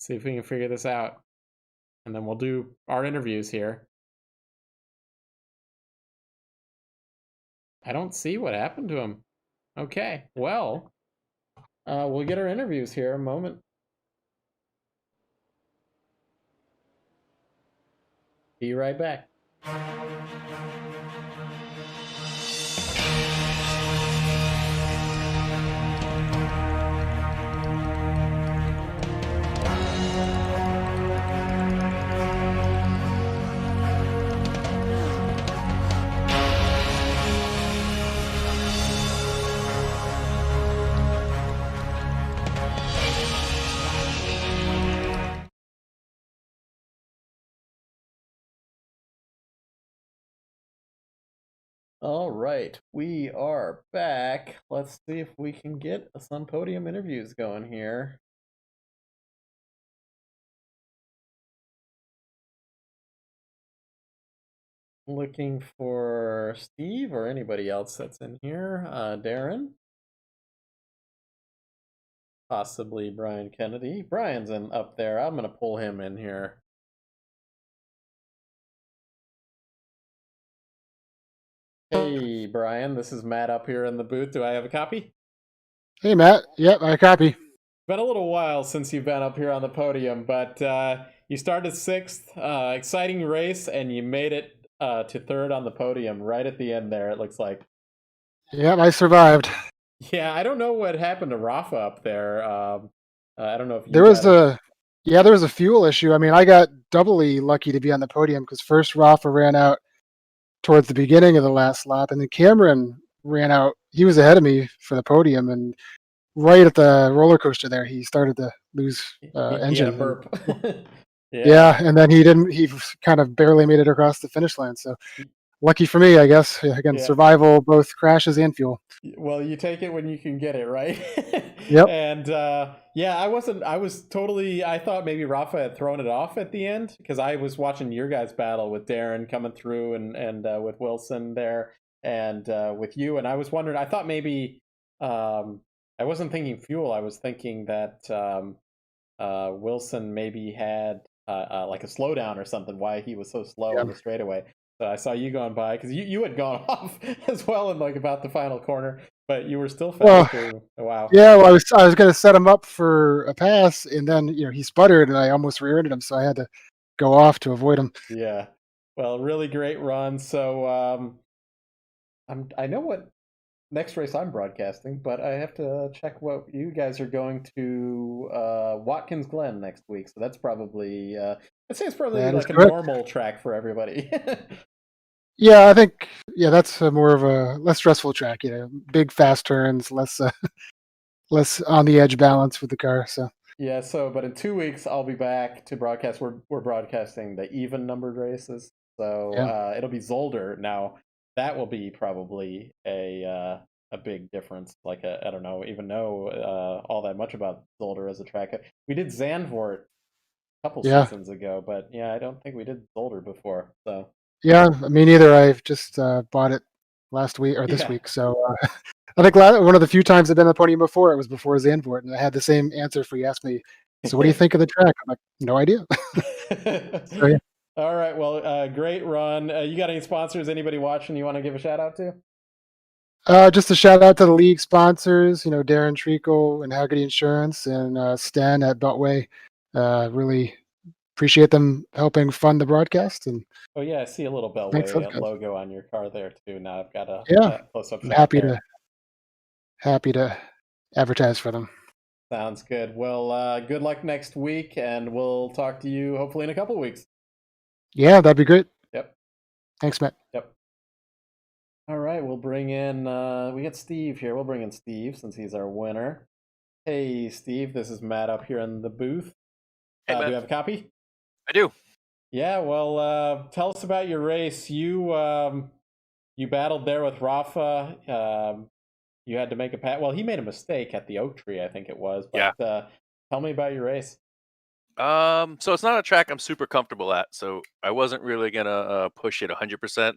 [SPEAKER 2] See if we can figure this out. And then we'll do our interviews here. I don't see what happened to him. Okay, well, we'll get our interviews here in a moment. Be right back. All right, we are back. Let's see if we can get some podium interviews going here. Looking for Steve or anybody else that's in here. Darren. Possibly Brian Kennedy. Brian's up there. I'm going to pull him in here. Hey, Brian, this is Matt up here in the booth. Do I have a copy?
[SPEAKER 4] Hey, Matt. Yep, I copy.
[SPEAKER 2] It's been a little while since you've been up here on the podium, but you started 6th. Exciting race, and you made it to 3rd on the podium right at the end there, it looks like.
[SPEAKER 4] Yep, I survived.
[SPEAKER 2] Yeah, I don't know what happened to Rafa up there. I don't know if you
[SPEAKER 4] there was a fuel issue. I mean, I got doubly lucky to be on the podium because first Rafa ran out towards the beginning of the last lap, and then Cameron ran out. He was ahead of me for the podium, and right at the roller coaster there, he started to lose engine.
[SPEAKER 2] He had a burp.
[SPEAKER 4] Yeah, and then he kind of barely made it across the finish line. So lucky for me, I guess. Again, survival, both crashes and fuel.
[SPEAKER 2] Well, you take it when you can get it, right?
[SPEAKER 4] Yep.
[SPEAKER 2] And I thought maybe Rafa had thrown it off at the end because I was watching your guys' battle with Darren coming through and with Wilson there and with you. And I was wondering, I thought maybe, I wasn't thinking fuel. I was thinking that Wilson maybe had like a slowdown or something, why he was so slow on the straightaway. So I saw you going by because you had gone off as well in like about the final corner, but you were still fast through. Wow.
[SPEAKER 4] Yeah, well, I was going to set him up for a pass, and then he sputtered, and I almost rear-ended him, so I had to go off to avoid him.
[SPEAKER 2] Yeah. Well, really great run. So I know what next race I'm broadcasting, but I have to check what you guys are going to Watkins Glen next week. So that's probably I'd say it's probably like a normal track for everybody.
[SPEAKER 4] Yeah, I think that's more of a less stressful track. Big fast turns, less on the edge balance with the car. So
[SPEAKER 2] yeah. So, but in 2 weeks I'll be back to broadcast. We're broadcasting the even numbered races. So it'll be Zolder now. That will be probably a big difference. Like I don't know all that much about Zolder as a track. We did Zandvoort a couple seasons ago, but I don't think we did Zolder before. So
[SPEAKER 4] yeah, me neither. I've just bought it last week or this week. So I think one of the few times I've been on the podium before, it was before Zandvoort, and I had the same answer for you asked me. So what do you think of the track? I'm like, no idea. So, yeah.
[SPEAKER 2] All right. Well, great run. You got any sponsors? Anybody watching you want to give a shout out to?
[SPEAKER 4] Just a shout out to the league sponsors, Darren Treakle and Hagerty Insurance and Stan at Beltway. Really appreciate them helping fund the broadcast. And
[SPEAKER 2] Oh yeah, I see a little
[SPEAKER 4] thanks,
[SPEAKER 2] Beltway
[SPEAKER 4] those guys.
[SPEAKER 2] logo on your car there too. Now I've got
[SPEAKER 4] Yeah,
[SPEAKER 2] a close-up
[SPEAKER 4] I'm
[SPEAKER 2] shot there.
[SPEAKER 4] happy to advertise for them.
[SPEAKER 2] Sounds good. Well, good luck next week, and we'll talk to you hopefully in a couple weeks.
[SPEAKER 4] Yeah, that'd be great.
[SPEAKER 2] Yep.
[SPEAKER 4] Thanks, Matt.
[SPEAKER 2] Yep. All right, we'll bring in, we got Steve here. We'll bring in Steve since he's our winner. Hey, Steve, this is Matt up here in the booth.
[SPEAKER 5] Hey,
[SPEAKER 2] Do
[SPEAKER 5] Matt.
[SPEAKER 2] you have a copy?
[SPEAKER 5] I do.
[SPEAKER 2] Yeah, well, tell us about your race. You battled there with Rafa. You had to make a pat. Well, he made a mistake at the oak tree, I think it was. But tell me about your race.
[SPEAKER 5] So it's not a track I'm super comfortable at, so I wasn't really gonna push it 100%.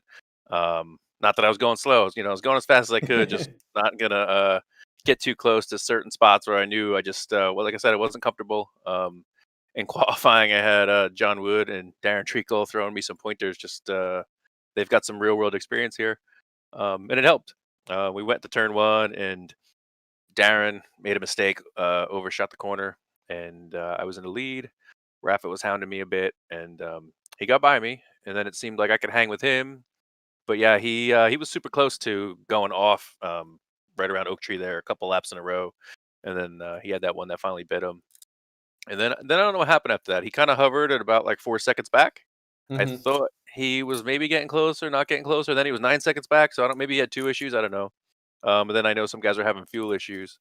[SPEAKER 5] Not that I was going slow. I was going as fast as I could, just not gonna get too close to certain spots where I knew I just well, like I said, I wasn't comfortable. In qualifying, I had John Wood and Darren Treakle throwing me some pointers. Just they've got some real world experience here, and it helped. We went to turn one, and Darren made a mistake, overshot the corner, and I was in the lead. Rafa was hounding me a bit, and he got by me. And then it seemed like I could hang with him. But yeah, he was super close to going off right around Oak Tree there, a couple laps in a row, and then he had that one that finally bit him. And then I don't know what happened after that. He kind of hovered at about like 4 seconds back. I
[SPEAKER 2] Mhm.
[SPEAKER 5] thought he was maybe getting closer, not getting closer. Then he was 9 seconds back. So I don't. Maybe he had two issues. I don't know. And then I know some guys are having fuel issues.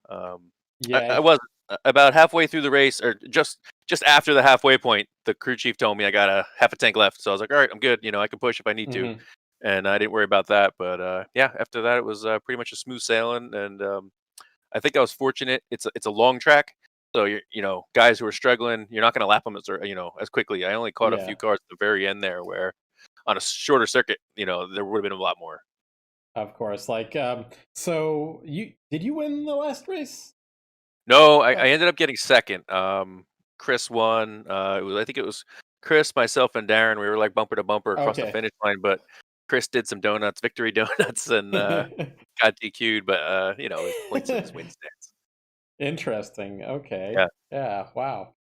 [SPEAKER 5] I
[SPEAKER 2] Yeah.
[SPEAKER 5] was about halfway through the race, or just after the halfway point. The crew chief told me I got a half a tank left, so I was like, all right, I'm good. I can push if I need to,
[SPEAKER 2] Mhm.
[SPEAKER 5] and I didn't worry about that. But yeah, after that, it was pretty much a smooth sailing, and I think I was fortunate. It's a long track, so guys who are struggling, you're not going to lap them as quickly. I only caught a
[SPEAKER 2] Yeah.
[SPEAKER 5] few cars at the very end there, where on a shorter circuit, there would have been a lot more.
[SPEAKER 2] Of course. So did you win the last race?
[SPEAKER 5] No, I ended up getting second. Chris won. I think it was Chris, myself, and Darren. We were like bumper to bumper across the
[SPEAKER 2] Okay.
[SPEAKER 5] finish line, but Chris did some donuts, victory donuts, and got DQ'd. But points in his win stance.
[SPEAKER 2] Interesting. Okay.
[SPEAKER 5] Yeah.
[SPEAKER 2] Yeah. Wow.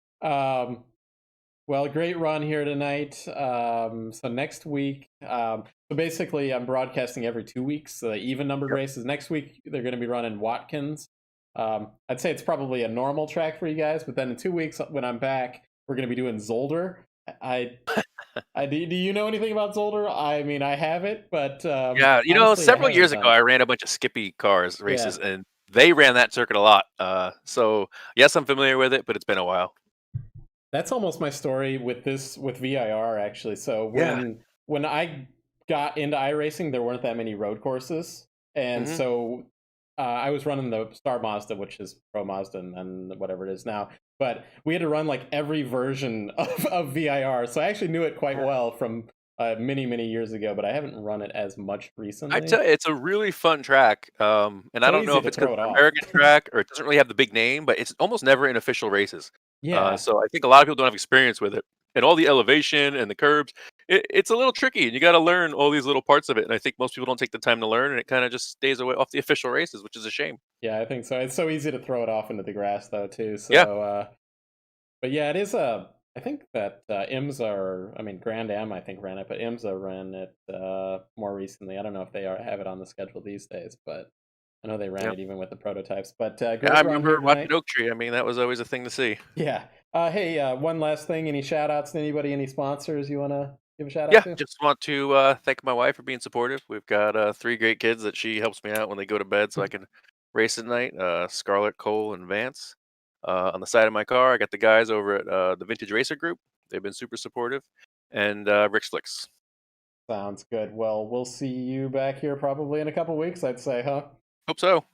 [SPEAKER 2] Well, great run here tonight. So next week, so basically, I'm broadcasting every 2 weeks. The even numbered
[SPEAKER 5] Yep.
[SPEAKER 2] races next week, they're going to be running Watkins. I'd say it's probably a normal track for you guys, but then in 2 weeks when I'm back, we're going to be doing Zolder. Do you know anything about Zolder? I mean, I have it, but
[SPEAKER 5] Yeah,
[SPEAKER 2] honestly, I
[SPEAKER 5] several
[SPEAKER 2] haven't
[SPEAKER 5] years ago,
[SPEAKER 2] done it.
[SPEAKER 5] I ran a bunch of Skippy cars
[SPEAKER 2] Yeah.
[SPEAKER 5] races, and they ran that circuit a lot. So yes, I'm familiar with it, but it's been a while.
[SPEAKER 2] That's almost my story with VIR actually. So
[SPEAKER 5] Yeah.
[SPEAKER 2] when I got into iRacing, there weren't that many road courses, and
[SPEAKER 5] Hmm.
[SPEAKER 2] so I was running the Star Mazda, which is Pro Mazda and whatever it is now. But we had to run like every version of VIR, so I actually knew it quite well from many years ago. But I haven't run it as much
[SPEAKER 5] I
[SPEAKER 2] recently.
[SPEAKER 5] tell you, it's a really fun track, and I
[SPEAKER 2] So
[SPEAKER 5] don't know
[SPEAKER 2] easy
[SPEAKER 5] if
[SPEAKER 2] to
[SPEAKER 5] it's because
[SPEAKER 2] throw it
[SPEAKER 5] it's an
[SPEAKER 2] off.
[SPEAKER 5] American track or it doesn't really have the big name, but it's almost never in official races.
[SPEAKER 2] Yeah,
[SPEAKER 5] So I think a lot of people don't have experience with it, and all the elevation and the curbs. It's a little tricky, and you got to learn all these little parts of it. And I think most people don't take the time to learn, and it kind of just stays away off the official races, which is a shame.
[SPEAKER 2] yeah, I think so. It's so easy to throw it off into the grass though too.
[SPEAKER 5] Yeah,
[SPEAKER 2] So. But yeah, it is a. I think that I mean, Grand Am, I think ran it, but IMSA ran it more recently. I don't know if they have it on the schedule these days, but I know they ran
[SPEAKER 5] yeah.
[SPEAKER 2] it even with the prototypes. But
[SPEAKER 5] Yeah, I
[SPEAKER 2] great run
[SPEAKER 5] remember
[SPEAKER 2] here
[SPEAKER 5] watching
[SPEAKER 2] tonight.
[SPEAKER 5] Oak Tree. I mean, that was always a thing to see.
[SPEAKER 2] Yeah. Hey, one last thing. Any shout outs to anybody? Any sponsors you want to give a shout out
[SPEAKER 5] Yeah,
[SPEAKER 2] to?
[SPEAKER 5] just want to thank my wife for being supportive. We've got 3 great kids that she helps me out when they go to bed so I can race at night. Scarlett, Cole, and Vance. On the side of my car, I got the guys over at the Vintage Racer Group. They've been super supportive. And Rick's Flicks.
[SPEAKER 2] Sounds good. Well, we'll see you back here probably in a couple weeks, I'd say, huh?
[SPEAKER 5] Hope so.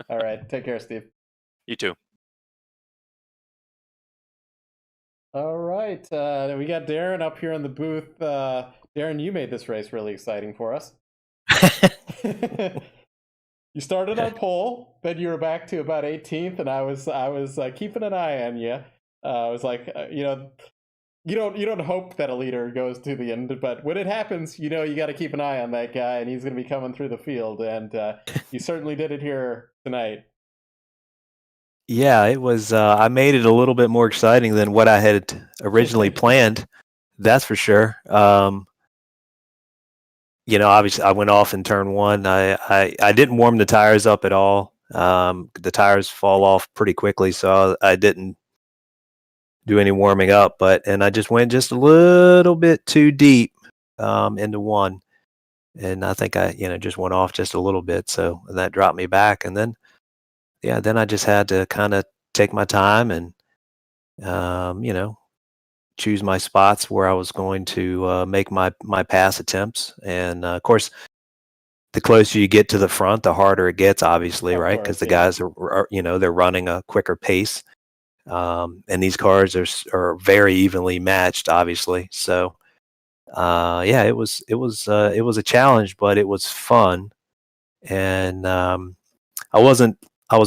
[SPEAKER 2] All right. Take care, Steve.
[SPEAKER 5] You too.
[SPEAKER 2] All right. We got Darren up here in the booth. Darren, you made this race really exciting for us. You started on pole, then you were back to about 18th, and I was keeping an eye on you. I was like, you don't hope that a leader goes to the end, but when it happens, you got to keep an eye on that guy, and he's going to be coming through the field, and you certainly did it here tonight.
[SPEAKER 6] Yeah, it was. I made it a little bit more exciting than what I had originally planned. That's for sure. Obviously, I went off in turn one. I didn't warm the tires up at all. The tires fall off pretty quickly, so I didn't do any warming up. And I just went just a little bit too deep into one, and I think I just went off just a little bit. So that dropped me back, and then I just had to kind of take my time and choose my spots where I was going to make my pass attempts. And of course, the closer you get to the front, the harder it gets, obviously,
[SPEAKER 2] Of
[SPEAKER 6] right?
[SPEAKER 2] course,
[SPEAKER 6] Because the
[SPEAKER 2] yeah.
[SPEAKER 6] guys are they're running a quicker pace, and these cars are very evenly matched, obviously. So, yeah, it was a challenge, but it was fun, and I was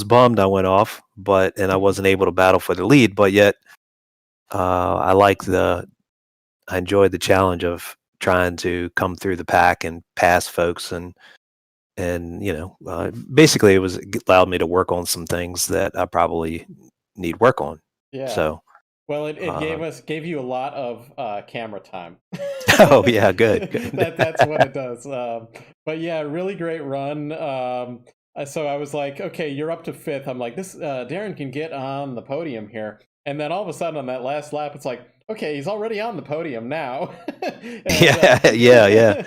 [SPEAKER 6] bummed I went off, and I wasn't able to battle for the lead, but yet I I enjoyed the challenge of trying to come through the pack and pass folks, and basically it allowed me to work on some things that I probably need work on.
[SPEAKER 2] Yeah.
[SPEAKER 6] So,
[SPEAKER 2] Well, it
[SPEAKER 6] uh,
[SPEAKER 2] gave you a lot of camera time.
[SPEAKER 6] oh yeah, good, good.
[SPEAKER 2] That's what it does. But yeah, really great run. So I was like, okay, you're up to fifth. I'm like, this Darren can get on the podium here. And then all of a sudden on that last lap, it's like, okay, he's already on the podium now. And,
[SPEAKER 6] Yeah, yeah.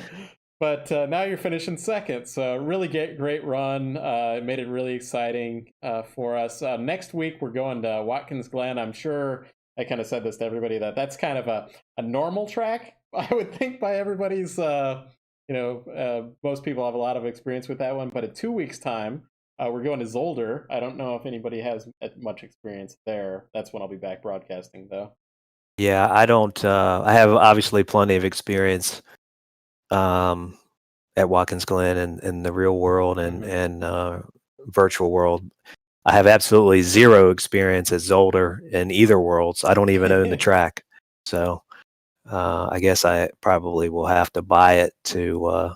[SPEAKER 2] but now you're finishing second. So really great run. It made it really exciting for us. Next week, we're going to Watkins Glen. I'm sure I kind of said this to everybody that's kind of a normal track, I would think, by everybody's, most people have a lot of experience with that one. But in 2 weeks' time, we're going to Zolder. I don't know if anybody has much experience there. That's when I'll be back broadcasting, though.
[SPEAKER 6] Yeah, I don't. I have obviously plenty of experience at Watkins Glen and in the real world and virtual world. I have absolutely zero experience at Zolder in either worlds. I don't even own the track, so I guess I probably will have to buy it to.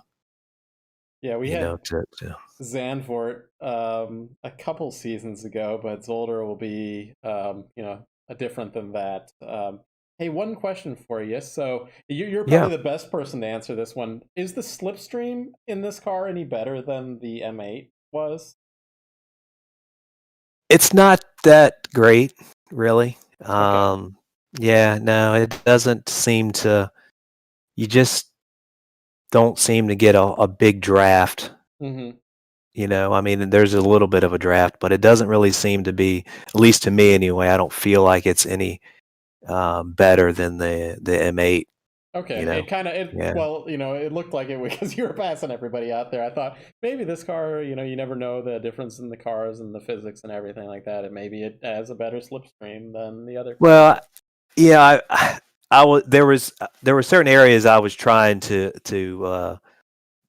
[SPEAKER 2] Yeah, we had
[SPEAKER 6] to
[SPEAKER 2] Zandvoort a couple seasons ago, but Zolder will be different than that. Hey, one question for you. So you're
[SPEAKER 6] yeah.
[SPEAKER 2] probably the best person to answer this one. Is the slipstream in this car any better than the M8 was?
[SPEAKER 6] It's not that great, really.
[SPEAKER 2] Okay.
[SPEAKER 6] Yeah, no, it doesn't seem to. You just don't seem to get a big draft.
[SPEAKER 2] Mm-hmm.
[SPEAKER 6] I mean, there's a little bit of a draft, but it doesn't really seem to be, at least to me anyway. I don't feel like it's any better than the M8.
[SPEAKER 2] Okay,
[SPEAKER 6] You
[SPEAKER 2] it kind of
[SPEAKER 6] Yeah.
[SPEAKER 2] well, it looked like it because you were passing everybody out there. I thought maybe this car, you never know the difference in the cars and the physics and everything like that, and maybe it has a better slipstream than the other cars.
[SPEAKER 6] Well, yeah, I was there were certain areas I was trying to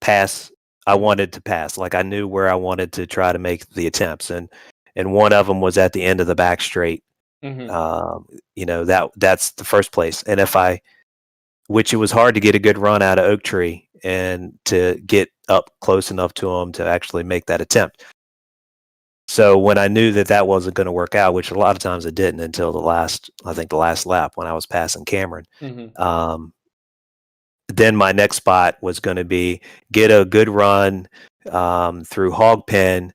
[SPEAKER 6] pass. I wanted to pass, like I knew where I wanted to try to make the attempts, and one of them was at the end of the back straight.
[SPEAKER 2] Mm-hmm.
[SPEAKER 6] That's the first place, and which it was hard to get a good run out of Oak Tree and to get up close enough to them to actually make that attempt. So when I knew that wasn't going to work out, which a lot of times it didn't until the last lap when I was passing Cameron,
[SPEAKER 2] Mm-hmm.
[SPEAKER 6] then my next spot was going to be get a good run through Hog Pen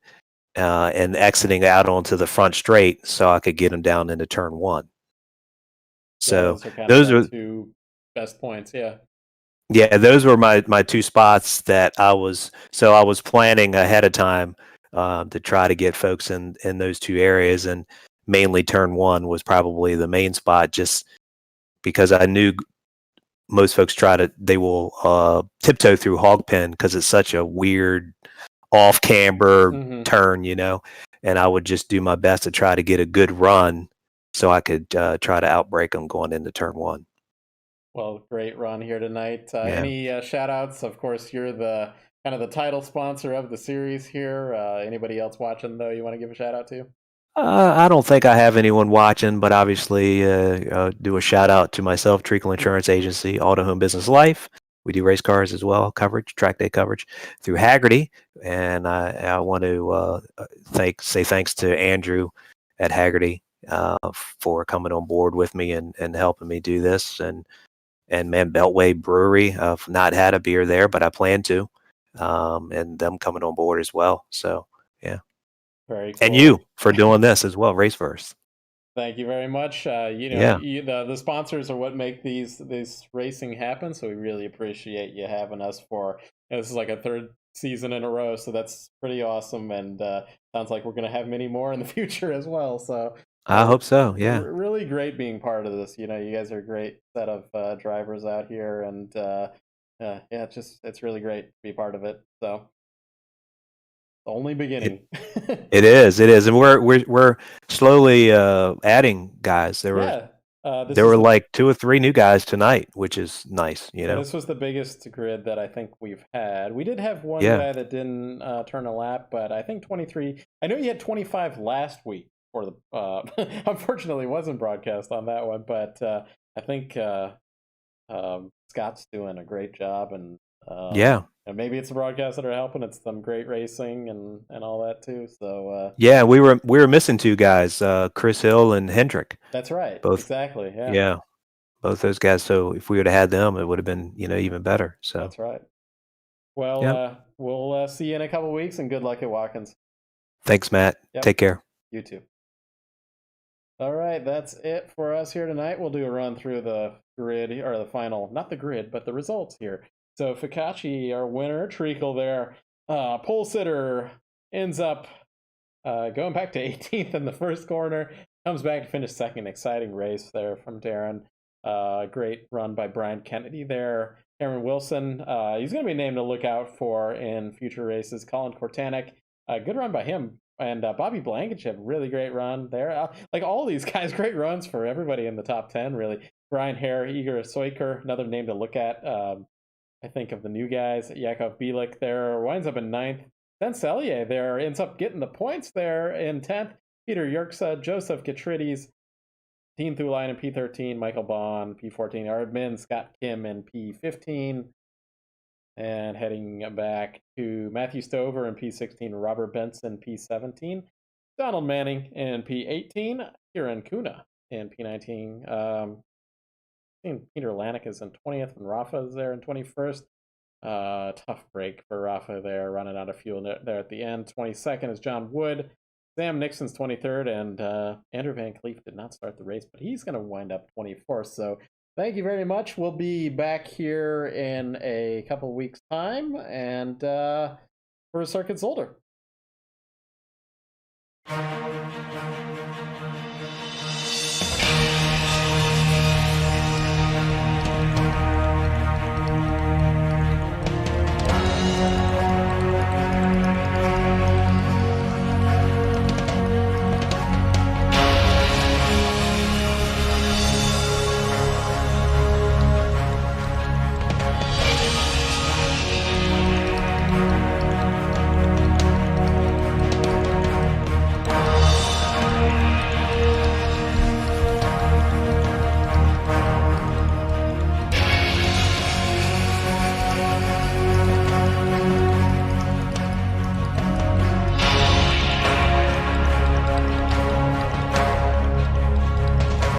[SPEAKER 6] and exiting out onto the front straight so I could get them down into turn one. So
[SPEAKER 2] those are kind
[SPEAKER 6] those
[SPEAKER 2] of
[SPEAKER 6] are
[SPEAKER 2] the two best points. Yeah.
[SPEAKER 6] Yeah, those were my two spots that I was planning ahead of time to try to get folks in those two areas, and mainly turn one was probably the main spot, just because I knew most folks they will tiptoe through Hog Pen because it's such a weird off camber
[SPEAKER 2] Mm-hmm.
[SPEAKER 6] turn, and I would just do my best to try to get a good run so I could try to outbreak them going into turn one.
[SPEAKER 2] Well, great run here tonight.
[SPEAKER 6] Yeah.
[SPEAKER 2] Any shout outs? Of course, you're the kind of the title sponsor of the series here. Anybody else watching, though, you want to give a shout out to?
[SPEAKER 6] I don't think I have anyone watching, but obviously do a shout out to myself, Treakle Insurance Agency, Auto Home Business Life. We do race cars as well, track day coverage through Hagerty. And I want to say thanks to Andrew at Hagerty for coming on board with me and helping me do this. And man, Beltway Brewery, I've not had a beer there, but I plan to, and them coming on board as well. So yeah.
[SPEAKER 2] Very cool.
[SPEAKER 6] And you for doing this as well, Raceverse.
[SPEAKER 2] Thank you very much.
[SPEAKER 6] Yeah.
[SPEAKER 2] The sponsors are what make these racing happen, so we really appreciate you having us for. This is like a third season in a row, so that's pretty awesome, and sounds like we're going to have many more in the future as well. So
[SPEAKER 6] I hope so. Yeah.
[SPEAKER 2] Really great being part of this. You guys are a great set of drivers out here, and yeah, it's really great to be part of it. So only beginning.
[SPEAKER 6] It is, and we're slowly adding guys. There were like 2 or 3 new guys tonight, which is nice.
[SPEAKER 2] Yeah, this was the biggest grid that I think we've had. We did have one guy that didn't turn a lap, but I think 23. I know you had 25 last week for the. Unfortunately, it wasn't broadcast on that one, but I think Scott's doing a great job, and and maybe it's the broadcasts that are helping. It's some great racing and all that too. So
[SPEAKER 6] yeah, we were missing 2 guys, Chris Hill and Hendrick.
[SPEAKER 2] That's right.
[SPEAKER 6] Both,
[SPEAKER 2] exactly. Yeah.
[SPEAKER 6] Yeah, both those guys. So if we would have had them, it would have been even better. So
[SPEAKER 2] that's right. Well, we'll see you in a couple weeks, and good luck at Watkins.
[SPEAKER 6] Thanks, Matt.
[SPEAKER 2] Yep.
[SPEAKER 6] Take care.
[SPEAKER 2] You too. All right, that's it for us here tonight. We'll do a run through the grid, or the final, not the grid, but the results here. So Fikachi, our winner, Treakle there. Pole sitter ends up going back to 18th in the first corner. Comes back to finish second. Exciting race there from Darren. Great run by Brian Kennedy there. Cameron Wilson, he's going to be named to look out for in future races. Colin Kortanek, good run by him. And Bobby Blankenship, really great run there. Like all these guys, great runs for everybody in the top 10, really. Brian Hare, Igor Soiker, another name to look at. I think of the new guys. Yakov Bielik there winds up in 9th. Then Sellier there ends up getting the points there in 10th. Peter Yerksa, Joseph Getridis, Dean Thuline in P13, Michael Bond, P14, Ardman, Scott Kim in P15. And heading back to Matthew Stover in P16, Robert Benson P17, Donald Manning in P18, Kieran Kuna in P19. Peter Lanik is in 20th, and Rafa is there in 21st. Tough break for Rafa there, running out of fuel there at the end. 22nd is John Wood. Sam Nixon's 23rd, and Andrew Van Cleef did not start the race, but he's going to wind up 24th. So thank you very much. We'll be back here in a couple weeks' time, and for Circuit Zolder.